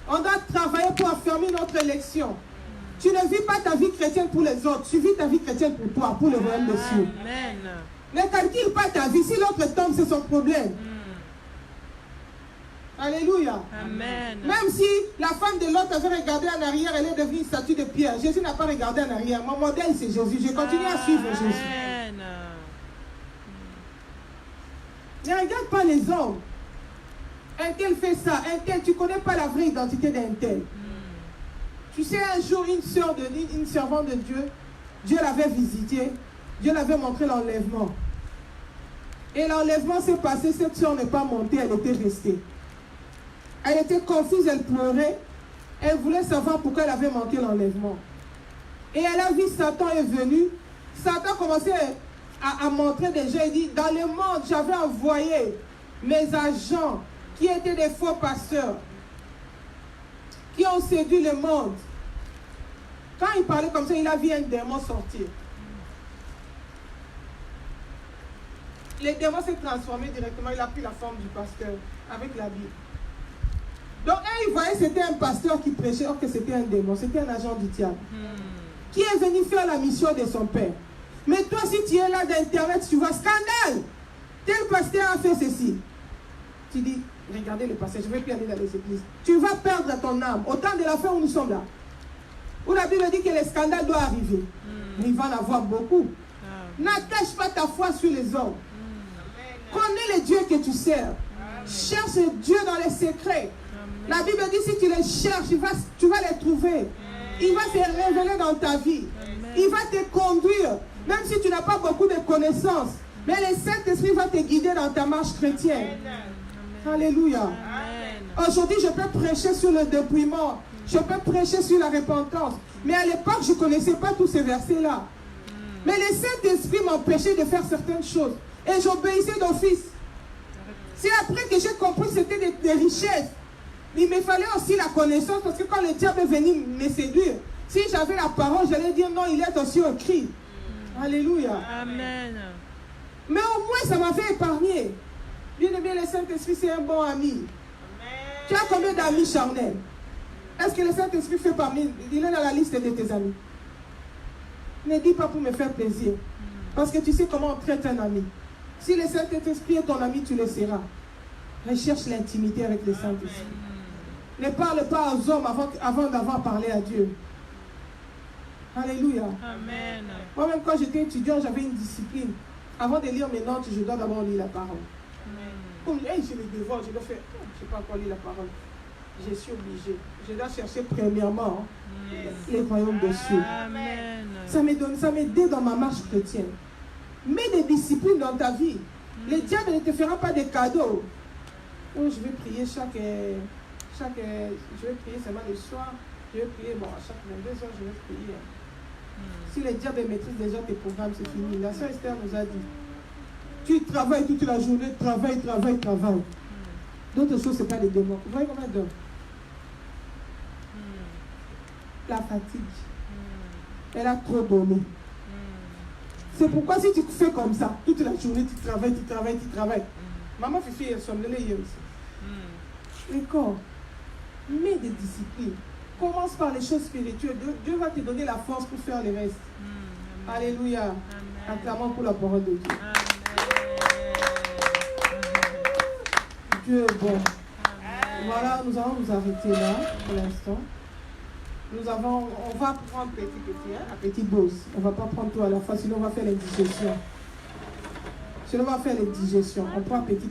On doit travailler pour affermir notre élection. Tu ne vis pas ta vie chrétienne pour les autres, tu vis ta vie chrétienne pour toi, pour le royaume de cieux. Ne calcule pas ta vie. Si l'autre tombe, c'est son problème. Alléluia. Amen. Même si la femme de l'autre avait regardé en arrière, elle est devenue une statue de pierre. Jésus n'a pas regardé en arrière. Mon modèle, c'est Jésus. Je continue à suivre Jésus. Amen. Ne regarde pas les hommes. Un tel fait ça, un tel, tu ne connais pas la vraie identité d'un tel. Tu sais, un jour, une servante de Dieu, Dieu l'avait visitée, Dieu l'avait montré l'enlèvement. Et l'enlèvement s'est passé, cette soeur n'est pas montée, elle était restée. Elle était confuse, elle pleurait, elle voulait savoir pourquoi elle avait manqué l'enlèvement. Et elle a vu Satan est venu, Satan commençait à montrer des gens, il dit, dans le monde, j'avais envoyé mes agents qui étaient des faux pasteurs, qui ont séduit le monde. Quand il parlait comme ça, il a vu un démon sortir. Le démon s'est transformé directement, il a pris la forme du pasteur avec la Bible. Donc, il voyait que c'était un pasteur qui prêchait, or que c'était un démon, c'était un agent du diable, qui est venu faire la mission de son père. Mais toi, si tu es là d'Internet, tu vois, scandale! Tel pasteur a fait ceci. Tu dis, regardez le passage, je ne vais plus aller dans les églises. Tu vas perdre ton âme. Au temps de la fin où nous sommes là, où la Bible dit que les scandales doivent arriver. Mais il va en avoir beaucoup. N'attache pas ta foi sur les hommes. Connais les dieux que tu sers. Cherche Dieu dans les secrets. La Bible dit, si tu les cherches, tu vas les trouver. Il va se révéler dans ta vie. Il va te conduire. Même si tu n'as pas beaucoup de connaissances. Mais le Saint-Esprit va te guider dans ta marche chrétienne. Alléluia. Aujourd'hui, je peux prêcher sur le dépouillement. Je peux prêcher sur la repentance. Mais à l'époque, je ne connaissais pas tous ces versets-là. Mais le Saint-Esprit m'empêchait de faire certaines choses. Et j'obéissais d'office. C'est après que j'ai compris que c'était des richesses. Il me fallait aussi la connaissance. Parce que quand le diable est venu me séduire, si j'avais la parole, j'allais dire non, il est aussi écrit. Alléluia. Amen. Mais au moins, ça m'avait épargné. Bien aimé, le Saint-Esprit, c'est un bon ami. Amen. Tu as combien d'amis charnels? Est-ce que le Saint-Esprit fait parmi, il est dans la liste de tes amis? Ne dis pas pour me faire plaisir. Parce que tu sais comment on traite un ami. Si le Saint-Esprit est ton ami, tu le seras. Recherche l'intimité avec le Saint-Esprit. Ne parle pas aux hommes avant d'avoir parlé à Dieu. Alléluia. Amen. Moi-même, quand j'étais étudiant, j'avais une discipline. Avant de lire mes notes, je dois d'abord lire la parole. Comme hey, j'ai les devoirs, je dois faire. Je ne sais pas encore lire la parole. Je suis obligée. Je dois chercher premièrement les royaumes des cieux. Amen. Ça m'aide dans ma marche chrétienne. Mets des disciplines dans ta vie. Le diable ne te fera pas des cadeaux. Oh, je vais prier je vais prier seulement le soir. Je vais prier, bon, à chaque 22 heures, je vais prier. Si le diable maîtrise déjà tes programmes, c'est fini. La sœur Esther nous a dit, tu travailles toute la journée, travaille. D'autres choses, ce n'est pas des démons. Vous voyez combien d'heures? La fatigue. Elle a trop donné. C'est pourquoi si tu fais comme ça, toute la journée, tu travailles. Maman Fifi, elle somnolait hier aussi. Le corps, mets des disciplines. Commence par les choses spirituelles. Dieu va te donner la force pour faire le reste. Alléluia. Acclamons pour la parole de Dieu. Dieu est bon. Voilà, nous allons nous arrêter là pour l'instant. On va prendre un petit dose. On ne va pas prendre tout à la fois, sinon on va faire les digestions. On prend petit.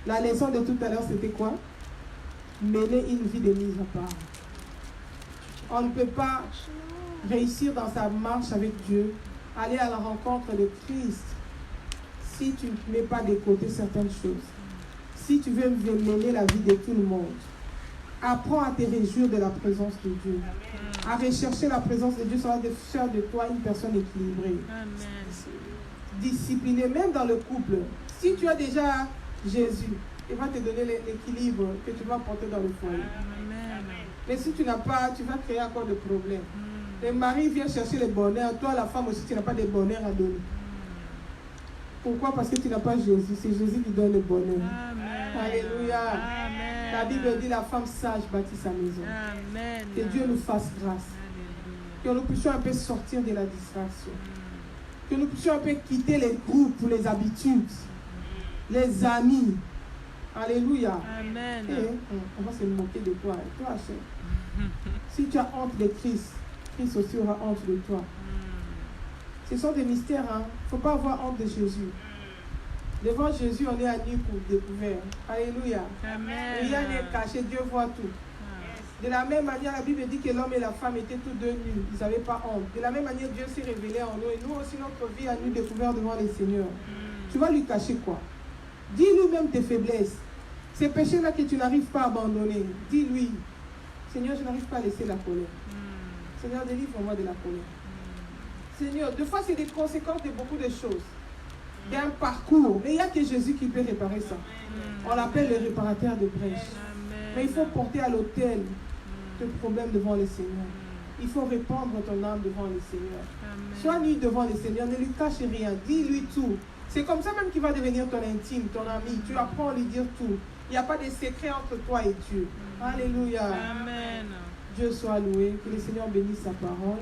La leçon de tout à l'heure, c'était quoi? Mener une vie de mise à part. On ne peut pas réussir dans sa marche avec Dieu, aller à la rencontre de Christ, si tu ne mets pas de côté certaines choses. Si tu veux mener la vie de tout le monde, apprends à te réjouir de la présence de Dieu. À rechercher la présence de Dieu, ça va faire de toi une personne équilibrée. Disciplinée, même dans le couple. Si tu as déjà Jésus, il va te donner l'équilibre que tu vas porter dans le foyer. Mais si tu n'as pas, tu vas créer encore des problèmes. Le mari vient chercher le bonheur. Toi, la femme aussi, tu n'as pas de bonheur à donner. Pourquoi? Parce que tu n'as pas Jésus. C'est Jésus qui donne le bonheur. Alléluia. Amen. La Bible dit la femme sage bâtit sa maison. Amen. Que Dieu nous fasse grâce. Que nous puissions un peu sortir de la distraction. Que nous puissions un peu quitter les groupes, les habitudes, les amis. Alléluia. Amen. Et on va se moquer de toi. Toi, cher. Si tu as honte de Christ, Christ aussi aura honte de toi. Ce sont des mystères. Il ne faut pas avoir honte de Jésus. Devant Jésus, on est à nu pour découvert. Alléluia. Amen. Rien n'est caché, Dieu voit tout. De la même manière, la Bible dit que l'homme et la femme étaient tous deux nus. Ils n'avaient pas honte. De la même manière, Dieu s'est révélé en nous. Et nous aussi, notre vie à nu découvert devant les seigneurs. Tu vas lui cacher quoi? Dis-lui même tes faiblesses. Ces péchés-là que tu n'arrives pas à abandonner. Dis-lui, Seigneur, je n'arrive pas à laisser la colère. Seigneur, délivre-moi de la colère. Seigneur, des fois, c'est des conséquences de beaucoup de choses. D'un parcours. Mais il n'y a que Jésus qui peut réparer ça. On l'appelle le réparateur de brèches. Mais il faut porter à l'autel tes problèmes devant le Seigneur. Il faut répandre ton âme devant le Seigneur. Sois nu devant le Seigneur. Ne lui cache rien. Dis-lui tout. C'est comme ça même qu'il va devenir ton intime, ton ami. Tu apprends à lui dire tout. Il n'y a pas de secret entre toi et Dieu. Alléluia. Amen. Dieu soit loué. Que le Seigneur bénisse sa parole.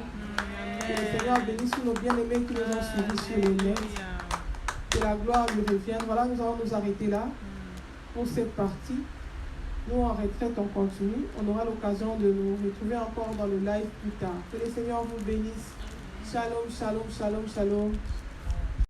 Que le Seigneur bénisse tous nos bien-aimés qui nous ont suivis sur le net. Que la gloire lui revienne. Voilà, nous allons nous arrêter là pour cette partie. Nous, en retraite, on continue. On aura l'occasion de nous retrouver encore dans le live plus tard. Que le Seigneur vous bénisse. Shalom, shalom, shalom, shalom.